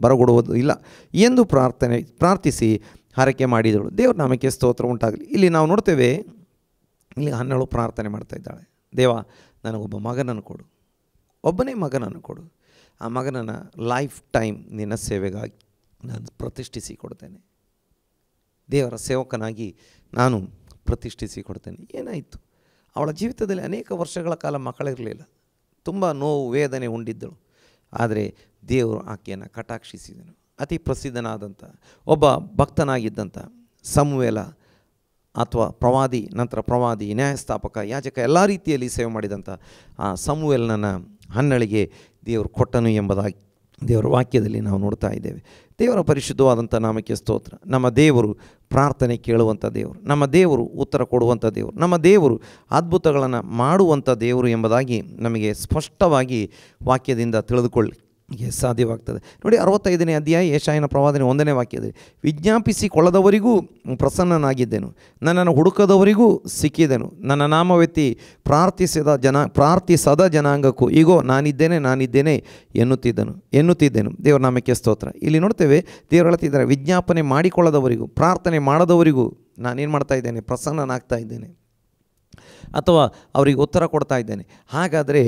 ಬರಗೊಡುವುದಿಲ್ಲ ಎಂದು ಪ್ರಾರ್ಥಿಸಿ ಹರಕೆ ಮಾಡಿದಳು. ದೇವರ ನಾಮಕ್ಕೆ ಸ್ತೋತ್ರ ಉಂಟಾಗಲಿ. ಇಲ್ಲಿ ನಾವು ನೋಡ್ತೇವೆ, ಇಲ್ಲಿ ಹನ್ನಳು ಪ್ರಾರ್ಥನೆ ಮಾಡ್ತಾ ಇದ್ದಾಳೆ, ದೇವ ನನಗೊಬ್ಬ ಮಗನನ್ನು ಕೊಡು, ಒಬ್ಬನೇ ಮಗನನ್ನು ಕೊಡು, ಆ ಮಗನನ್ನು ಲೈಫ್ ಟೈಮ್ ನಿನ್ನ ಸೇವೆಗಾಗಿ ನಾನು ಪ್ರತಿಷ್ಠಿಸಿ ಕೊಡ್ತೇನೆ, ದೇವರ ಸೇವಕನಾಗಿ ನಾನು ಪ್ರತಿಷ್ಠಿಸಿ ಕೊಡ್ತೇನೆ. ಏನಾಯಿತು? ಅವಳ ಜೀವಿತದಲ್ಲಿ ಅನೇಕ ವರ್ಷಗಳ ಕಾಲ ಮಕ್ಕಳಿರಲಿಲ್ಲ, ತುಂಬ ನೋವು ವೇದನೆ ಉಂಡಿದ್ದಳು. ಆದರೆ ದೇವರು ಆಕೆಯನ್ನು ಕಟಾಕ್ಷಿಸಿದನು. ಅತಿ ಪ್ರಸಿದ್ಧನಾದಂಥ ಒಬ್ಬ ಭಕ್ತನಾಗಿದ್ದಂಥ ಸಮುವೇಲ ಅಥವಾ ಪ್ರವಾದಿ, ನಂತರ ಪ್ರವಾದಿ, ನ್ಯಾಯಸ್ಥಾಪಕ, ಯಾಜಕ, ಎಲ್ಲ ರೀತಿಯಲ್ಲಿ ಸೇವೆ ಮಾಡಿದಂಥ ಆ ಸಮುವೇಲನ ಹನ್ನಳಿಗೆ ದೇವರು ಕೊಟ್ಟನು ಎಂಬುದಾಗಿ ದೇವರ ವಾಕ್ಯದಲ್ಲಿ ನಾವು ನೋಡ್ತಾ ಇದ್ದೇವೆ. ದೇವರ ಪರಿಶುದ್ಧವಾದಂಥ ನಾಮಕ್ಕೆ ಸ್ತೋತ್ರ. ನಮ್ಮ ದೇವರು ಪ್ರಾರ್ಥನೆ ಕೇಳುವಂಥ ದೇವರು, ನಮ್ಮ ದೇವರು ಉತ್ತರ ಕೊಡುವಂಥ ದೇವರು, ನಮ್ಮ ದೇವರು ಅದ್ಭುತಗಳನ್ನು ಮಾಡುವಂಥ ದೇವರು ಎಂಬುದಾಗಿ ನಮಗೆ ಸ್ಪಷ್ಟವಾಗಿ ವಾಕ್ಯದಿಂದ ತಿಳಿದುಕೊಳ್ಳಿ ಸಾಧ್ಯವಾಗ್ತದೆ. ನೋಡಿ, 65ನೇ ಅಧ್ಯಾಯ ಯೆಶಾಯನ ಪ್ರವಾದನೆ 1ನೇ ವಾಕ್ಯದಲ್ಲಿ, ವಿಜ್ಞಾಪಿಸಿಕೊಳ್ಳದವರಿಗೂ ಪ್ರಸನ್ನನಾಗಿದ್ದೆನು, ನನ್ನನ್ನು ಹುಡುಕದವರಿಗೂ ಸಿಕ್ಕಿದೆನು, ನನ್ನ ನಾಮವೆತ್ತಿ ಪ್ರಾರ್ಥಿಸದ ಜನಾಂಗಕ್ಕೂ ಈಗೋ ನಾನಿದ್ದೇನೆ ಎನ್ನುತ್ತಿದ್ದೆನು. ದೇವರ ನಾಮಕ್ಕೆ ಸ್ತೋತ್ರ. ಇಲ್ಲಿ ನೋಡ್ತೇವೆ, ದೇವರು ಹೇಳ್ತಿದ್ದಾರೆ, ವಿಜ್ಞಾಪನೆ ಮಾಡಿಕೊಳ್ಳದವರಿಗೂ, ಪ್ರಾರ್ಥನೆ ಮಾಡದವರಿಗೂ ನಾನೇನು ಮಾಡ್ತಾ ಇದ್ದೇನೆ? ಪ್ರಸನ್ನನಾಗ್ತಾ ಇದ್ದೇನೆ, ಅಥವಾ ಅವರಿಗೆ ಉತ್ತರ ಕೊಡ್ತಾ ಇದ್ದೇನೆ. ಹಾಗಾದರೆ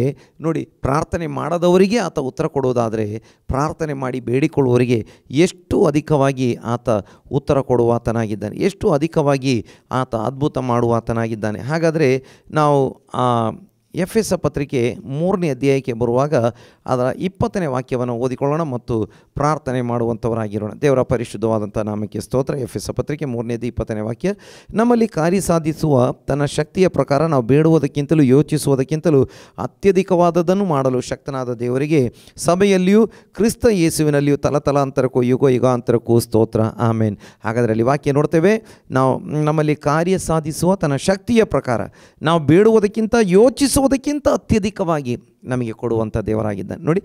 ನೋಡಿ, ಪ್ರಾರ್ಥನೆ ಮಾಡದವರಿಗೆ ಆತ ಉತ್ತರ ಕೊಡುವುದಾದರೆ, ಪ್ರಾರ್ಥನೆ ಮಾಡಿ ಬೇಡಿಕೊಳ್ಳುವವರಿಗೆ ಎಷ್ಟು ಅಧಿಕವಾಗಿ ಆತ ಉತ್ತರ ಕೊಡುವಾತನಾಗಿದ್ದಾನೆ, ಎಷ್ಟು ಅಧಿಕವಾಗಿ ಆತ ಅದ್ಭುತ ಮಾಡುವಾತನಾಗಿದ್ದಾನೆ. ಹಾಗಾದರೆ ನಾವು ಎಫೆಸ ಪತ್ರಿಕೆ 3ನೇ ಅಧ್ಯಾಯಕ್ಕೆ ಬರುವಾಗ ಅದರ 20ನೇ ವಾಕ್ಯವನ್ನು ಓದಿಕೊಳ್ಳೋಣ ಮತ್ತು ಪ್ರಾರ್ಥನೆ ಮಾಡುವಂಥವರಾಗಿರೋಣ. ದೇವರ ಪರಿಶುದ್ಧವಾದಂಥ ನಾಮಕ್ಕೆ ಸ್ತೋತ್ರ. ಎಫೆಸ ಪತ್ರಿಕೆ 3ನೇದು 20ನೇ ವಾಕ್ಯ, ನಮ್ಮಲ್ಲಿ ಕಾರ್ಯ ಸಾಧಿಸುವ ತನ್ನ ಶಕ್ತಿಯ ಪ್ರಕಾರ ನಾವು ಬೇಡುವುದಕ್ಕಿಂತಲೂ ಯೋಚಿಸುವುದಕ್ಕಿಂತಲೂ ಅತ್ಯಧಿಕವಾದದನ್ನು ಮಾಡಲು ಶಕ್ತನಾದ ದೇವರಿಗೆ ಸಭೆಯಲ್ಲಿಯೂ ಕ್ರಿಸ್ತ ಯೇಸುವಿನಲ್ಲಿಯೂ ತಲತಲಾಂತರಕ್ಕೂ ಯುಗಾಂತರಕ್ಕೂ ಸ್ತೋತ್ರ, ಆಮೇನ್. ಹಾಗಾದರೆ ಅಲ್ಲಿ ವಾಕ್ಯ ನೋಡ್ತೇವೆ, ನಾವು ನಮ್ಮಲ್ಲಿ ಕಾರ್ಯ ಸಾಧಿಸುವ ತನ್ನ ಶಕ್ತಿಯ ಪ್ರಕಾರ ನಾವು ಬೇಡುವುದಕ್ಕಿಂತ ಯೋಚಿಸುವುದಕ್ಕಿಂತ ಅತ್ಯಧಿಕವಾಗಿ ನಮಗೆ ಕೊಡುವಂಥ ದೇವರಾಗಿದ್ದಾನೆ. ನೋಡಿ,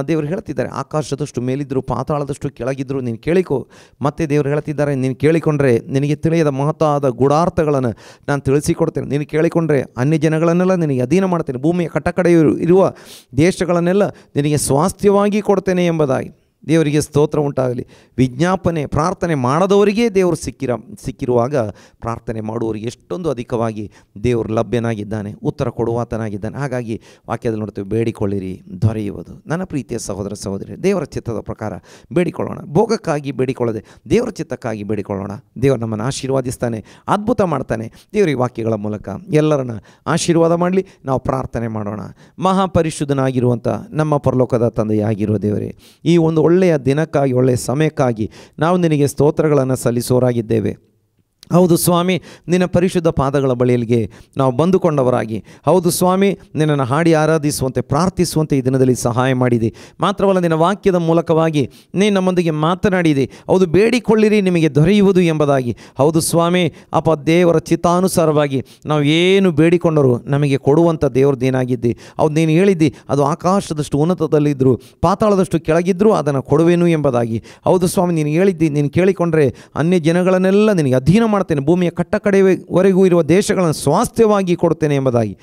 ದೇವರು ಹೇಳ್ತಿದ್ದಾರೆ, ಆಕಾಶದಷ್ಟು ಮೇಲಿದ್ದರೂ ಪಾತಾಳದಷ್ಟು ಕೆಳಗಿದ್ದರೂ ನೀನು ಕೇಳಿಕೋ. ಮತ್ತು ದೇವರು ಹೇಳ್ತಿದ್ದಾರೆ, ನೀನು ಕೇಳಿಕೊಂಡ್ರೆ ನಿನಗೆ ತಿಳಿಯದ ಮಹತ್ತಾದ ಗೂಢಾರ್ಥಗಳನ್ನು ನಾನು ತಿಳಿಸಿಕೊಡ್ತೇನೆ. ನೀನು ಕೇಳಿಕೊಂಡ್ರೆ ಅನ್ಯ ಜನಗಳನ್ನೆಲ್ಲ ನಿನಗೆ ಅಧೀನ ಮಾಡ್ತೇನೆ, ಭೂಮಿಯ ಕಟ್ಟಕಡೆ ಇರುವ ದೇಶಗಳನ್ನೆಲ್ಲ ನಿನಗೆ ಸ್ವಾಸ್ಥ್ಯವಾಗಿ ಕೊಡ್ತೇನೆ ಎಂಬುದಾಗಿ. ದೇವರಿಗೆ ಸ್ತೋತ್ರ ಉಂಟಾಗಲಿ. ವಿಜ್ಞಾಪನೆ ಪ್ರಾರ್ಥನೆ ಮಾಡದವರಿಗೆ ದೇವರು ಸಿಕ್ಕಿರುವಾಗ ಪ್ರಾರ್ಥನೆ ಮಾಡುವವರಿಗೆ ಎಷ್ಟೊಂದು ಅಧಿಕವಾಗಿ ದೇವರು ಲಭ್ಯನಾಗಿದ್ದಾನೆ, ಉತ್ತರ ಕೊಡುವಾತನಾಗಿದ್ದಾನೆ. ಹಾಗಾಗಿ ವಾಕ್ಯದಲ್ಲಿ ನೋಡ್ತೇವೆ, ಬೇಡಿಕೊಳ್ಳಿರಿ ದೊರೆಯುವುದು. ನನ್ನ ಪ್ರೀತಿಯ ಸಹೋದರ ಸಹೋದರಿ, ದೇವರ ಚಿತ್ತದ ಪ್ರಕಾರ ಬೇಡಿಕೊಳ್ಳೋಣ, ಭೋಗಕ್ಕಾಗಿ ಬೇಡಿಕೊಳ್ಳದೆ ದೇವರ ಚಿತ್ತಕ್ಕಾಗಿ ಬೇಡಿಕೊಳ್ಳೋಣ. ದೇವರು ನಮ್ಮನ್ನು ಆಶೀರ್ವಾದಿಸ್ತಾನೆ, ಅದ್ಭುತ ಮಾಡ್ತಾನೆ. ದೇವರ ಈ ವಾಕ್ಯಗಳ ಮೂಲಕ ಎಲ್ಲರನ್ನ ಆಶೀರ್ವಾದ ಮಾಡಲಿ. ನಾವು ಪ್ರಾರ್ಥನೆ ಮಾಡೋಣ. ಮಹಾಪರಿಶುದ್ಧನಾಗಿರುವಂಥ ನಮ್ಮ ಪರಲೋಕದ ತಂದೆಯಾಗಿರುವ ದೇವರೇ, ಈ ಒಂದು ಒಳ್ಳೆಯ ದಿನಕ್ಕಾಗಿ, ಒಳ್ಳೆಯ ಸಮಯಕ್ಕಾಗಿ ನಾವು ನಿನಗೆ ಸ್ತೋತ್ರಗಳನ್ನು ಸಲ್ಲಿಸೋರಾಗಿದ್ದೇವೆ. ಹೌದು ಸ್ವಾಮಿ, ನಿನ್ನ ಪರಿಶುದ್ಧ ಪಾದಗಳ ಬಳಿಯಲ್ಲಿಗೆ ನಾವು ಬಂದುಕೊಂಡವರಾಗಿ, ಹೌದು ಸ್ವಾಮಿ, ನಿನ್ನನ್ನು ಹಾಡಿ ಆರಾಧಿಸುವಂತೆ ಪ್ರಾರ್ಥಿಸುವಂತೆ ಈ ದಿನದಲ್ಲಿ ಸಹಾಯ ಮಾಡಿದೆ. ಮಾತ್ರವಲ್ಲ, ನಿನ್ನ ವಾಕ್ಯದ ಮೂಲಕವಾಗಿ ನೀನು ನಮ್ಮೊಂದಿಗೆ ಮಾತನಾಡಿದೆ. ಹೌದು, ಬೇಡಿಕೊಳ್ಳಿರಿ ನಿಮಗೆ ದೊರೆಯುವುದು ಎಂಬುದಾಗಿ. ಹೌದು ಸ್ವಾಮಿ, ಅಪ್ಪ, ದೇವರ ಚಿತ್ತಾನುಸಾರವಾಗಿ ನಾವು ಏನು ಬೇಡಿಕೊಂಡರೂ ನಮಗೆ ಕೊಡುವಂಥ ದೇವ್ರದ್ದೇನಾಗಿದ್ದೆ. ಹೌದು, ನೀನು ಹೇಳಿದ್ದಿ, ಅದು ಆಕಾಶದಷ್ಟು ಉನ್ನತದಲ್ಲಿದ್ದರೂ ಪಾತಾಳದಷ್ಟು ಕೆಳಗಿದ್ದರೂ ಅದನ್ನು ಕೊಡುವೆನು ಎಂಬುದಾಗಿ. ಹೌದು ಸ್ವಾಮಿ, ನೀನು ಹೇಳಿದ್ದಿ, ನೀನು ಕೇಳಿಕೊಂಡ್ರೆ ಅನ್ಯ ಜನಗಳನ್ನೆಲ್ಲ ನಿನಗೆ ಅಧೀನ ಮಾಡ್ತೇನೆ, ಭೂಮಿಯ ಕಟ್ಟಕಡೆವರೆಗೂ ಇರುವ ದೇಶಗಳನ್ನು ಸ್ವಾಸ್ಥ್ಯವಾಗಿ ಕೊಡ್ತೇನೆ ಎಂಬುದಾಗಿ.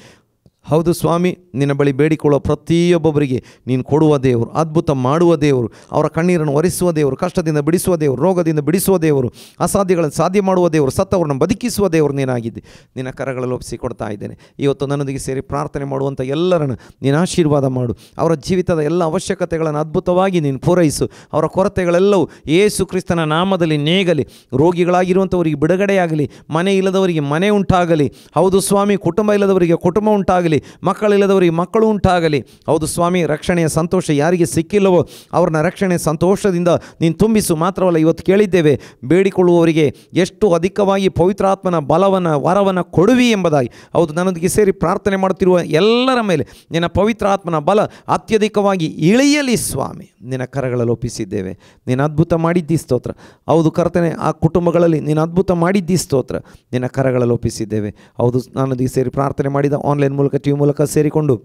ಹೌದು ಸ್ವಾಮಿ, ನಿನ್ನ ಬಳಿ ಬೇಡಿಕೊಳ್ಳುವ ಪ್ರತಿಯೊಬ್ಬೊಬ್ಬರಿಗೆ ನೀನು ಕೊಡುವ ದೇವರು, ಅದ್ಭುತ ಮಾಡುವ ದೇವರು, ಅವರ ಕಣ್ಣೀರನ್ನು ಒರೆಸುವ ದೇವರು, ಕಷ್ಟದಿಂದ ಬಿಡಿಸುವ ದೇವರು, ರೋಗದಿಂದ ಬಿಡಿಸುವ ದೇವರು, ಅಸಾಧ್ಯಗಳನ್ನು ಸಾಧ್ಯ ಮಾಡುವ ದೇವರು, ಸತ್ತವರನ್ನು ಬದುಕಿಸುವ ದೇವರು ನೀನಾಗಿದ್ದೆ. ನಿನ್ನ ಕರಗಳಲ್ಲಿ ಒಪ್ಪಿಸಿ ಕೊಡ್ತಾ ಇದ್ದೇನೆ. ಇವತ್ತು ನನ್ನೊಂದಿಗೆ ಸೇರಿ ಪ್ರಾರ್ಥನೆ ಮಾಡುವಂಥ ಎಲ್ಲರನ್ನು ನೀನು ಆಶೀರ್ವಾದ ಮಾಡು. ಅವರ ಜೀವಿತದ ಎಲ್ಲ ಅವಶ್ಯಕತೆಗಳನ್ನು ಅದ್ಭುತವಾಗಿ ನೀನು ಪೂರೈಸು. ಅವರ ಕೊರತೆಗಳೆಲ್ಲವೂ ಯೇಸು ಕ್ರಿಸ್ತನ ನಾಮದಲ್ಲಿ ನೇಗಲಿ. ರೋಗಿಗಳಾಗಿರುವಂಥವರಿಗೆ ಬಿಡುಗಡೆಯಾಗಲಿ, ಮನೆ ಇಲ್ಲದವರಿಗೆ ಮನೆ ಉಂಟಾಗಲಿ. ಹೌದು ಸ್ವಾಮಿ, ಕುಟುಂಬ ಇಲ್ಲದವರಿಗೆ ಕುಟುಂಬ ಉಂಟಾಗಲಿ, ಮಕ್ಕಳಿಲ್ಲದವರಿಗೆ ಮಕ್ಕಳು ಉಂಟಾಗಲಿ. ಹೌದು ಸ್ವಾಮಿ, ರಕ್ಷಣೆಯ ಸಂತೋಷ ಯಾರಿಗೆ ಸಿಕ್ಕಿಲ್ಲವೋ ಅವ್ರನ್ನ ರಕ್ಷಣೆಯ ಸಂತೋಷದಿಂದ ನೀನು ತುಂಬಿಸು. ಮಾತ್ರವಲ್ಲ, ಇವತ್ತು ಕೇಳಿದ್ದೇವೆ, ಬೇಡಿಕೊಳ್ಳುವವರಿಗೆ ಎಷ್ಟು ಅಧಿಕವಾಗಿ ಪವಿತ್ರಾತ್ಮನ ಬಲವನ್ನು ವರವನ್ನು ಕೊಡುವಿ ಎಂಬುದಾಗಿ. ಹೌದು, ನನ್ನೊಂದಿಗೆ ಸೇರಿ ಪ್ರಾರ್ಥನೆ ಮಾಡುತ್ತಿರುವ ಎಲ್ಲರ ಮೇಲೆ ನಿನ್ನ ಪವಿತ್ರಾತ್ಮನ ಬಲ ಅತ್ಯಧಿಕವಾಗಿ ಇಳಿಯಲಿ ಸ್ವಾಮಿ. ನಿನ್ನ ಕರಗಳಲ್ಲಿ ಒಪ್ಪಿಸಿದ್ದೇವೆ. ನೀನು ಅದ್ಭುತ ಮಾಡಿದ್ದಿ, ಸ್ತೋತ್ರ. ಹೌದು ಕರ್ತನೆ, ಆ ಕುಟುಂಬಗಳಲ್ಲಿ ನೀನು ಅದ್ಭುತ ಮಾಡಿದ್ದಿ, ಸ್ತೋತ್ರ. ನಿನ್ನ ಕರಗಳಲ್ಲಿ ಒಪ್ಪಿಸಿದ್ದೇವೆ. ಹೌದು, ನನ್ನೊಂದಿಗೆ ಸೇರಿ ಪ್ರಾರ್ಥನೆ ಮಾಡಿದ ಆನ್ಲೈನ್ ಮೂಲಕ ಟಿವಿ ಮೂಲಕ ಸೇರಿಕೊಂಡು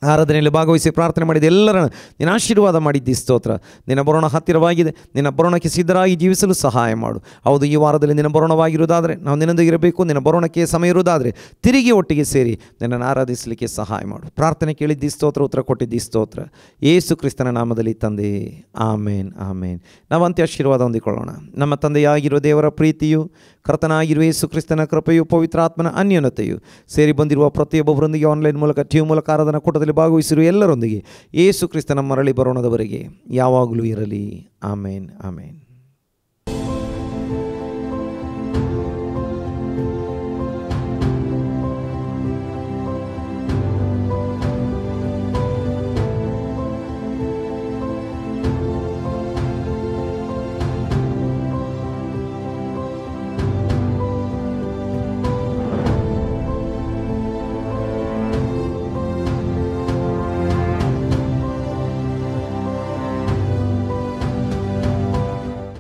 ಆರಾಧನೆಯಲ್ಲಿ ಭಾಗವಹಿಸಿ ಪ್ರಾರ್ಥನೆ ಮಾಡಿದ ಎಲ್ಲರನ್ನು ನಿನ್ನ ಆಶೀರ್ವಾದ ಮಾಡಿದ್ದಿ, ಸ್ತೋತ್ರ. ನಿನ್ನ ಬರೋಣ ಹತ್ತಿರವಾಗಿದೆ. ನಿನ್ನ ಬರೋಣಕ್ಕೆ ಸಿದ್ಧರಾಗಿ ಜೀವಿಸಲು ಸಹಾಯ ಮಾಡು. ಹೌದು, ಈ ವಾರದಲ್ಲಿ ನಿನ್ನ ಬರೋಣವಾಗಿರುವುದಾದರೆ ನಾವು ನಿನ್ನೊಂದಿಗಿರಬೇಕು. ನಿನ್ನ ಬರೋಣಕ್ಕೆ ಸಮಯ ಇರುವುದಾದರೆ ತಿರುಗಿ ಒಟ್ಟಿಗೆ ಸೇರಿ ನಿನ್ನನ್ನು ಆರಾಧಿಸಲಿಕ್ಕೆ ಸಹಾಯ ಮಾಡು. ಪ್ರಾರ್ಥನೆ ಕೇಳಿದ್ದಿ, ಸ್ತೋತ್ರ. ಉತ್ತರ ಕೊಟ್ಟಿದ್ದಿ, ಸ್ತೋತ್ರ. ಯೇಸು ಕ್ರಿಸ್ತನ ನಾಮದಲ್ಲಿ ತಂದೆ, ಆಮೇನ್, ಆಮೇನ್. ನಾವಂತೆ ಆಶೀರ್ವಾದ ಹೊಂದಿಕೊಳ್ಳೋಣ. ನಮ್ಮ ತಂದೆಯಾಗಿರುವ ದೇವರ ಪ್ರೀತಿಯು, ಕರ್ತನಾಗಿರುವ ಯೇಸು ಕ್ರಿಸ್ತನ ಕೃಪೆಯು, ಪವಿತ್ರಾತ್ಮನ ಅನ್ಯೋನ್ಯತೆಯು ಸೇರಿ ಬಂದಿರುವ ಪ್ರತಿಯೊಬ್ಬೊಬ್ಬರೊಂದಿಗೆ ಆನ್ಲೈನ್ ಮೂಲಕ ಟಿವಿ ಮೂಲಕ ಆರಾಧನಾ ಕೂಟದಲ್ಲಿ ಭಾಗವಹಿಸಿರುವ ಎಲ್ಲರೊಂದಿಗೆ ಯೇಸು ಕ್ರಿಸ್ತನ ಮರಳಿ ಬರೋಣದವರೆಗೆ ಯಾವಾಗಲೂ ಇರಲಿ. ಆಮೇನ್, ಆಮೇನ್.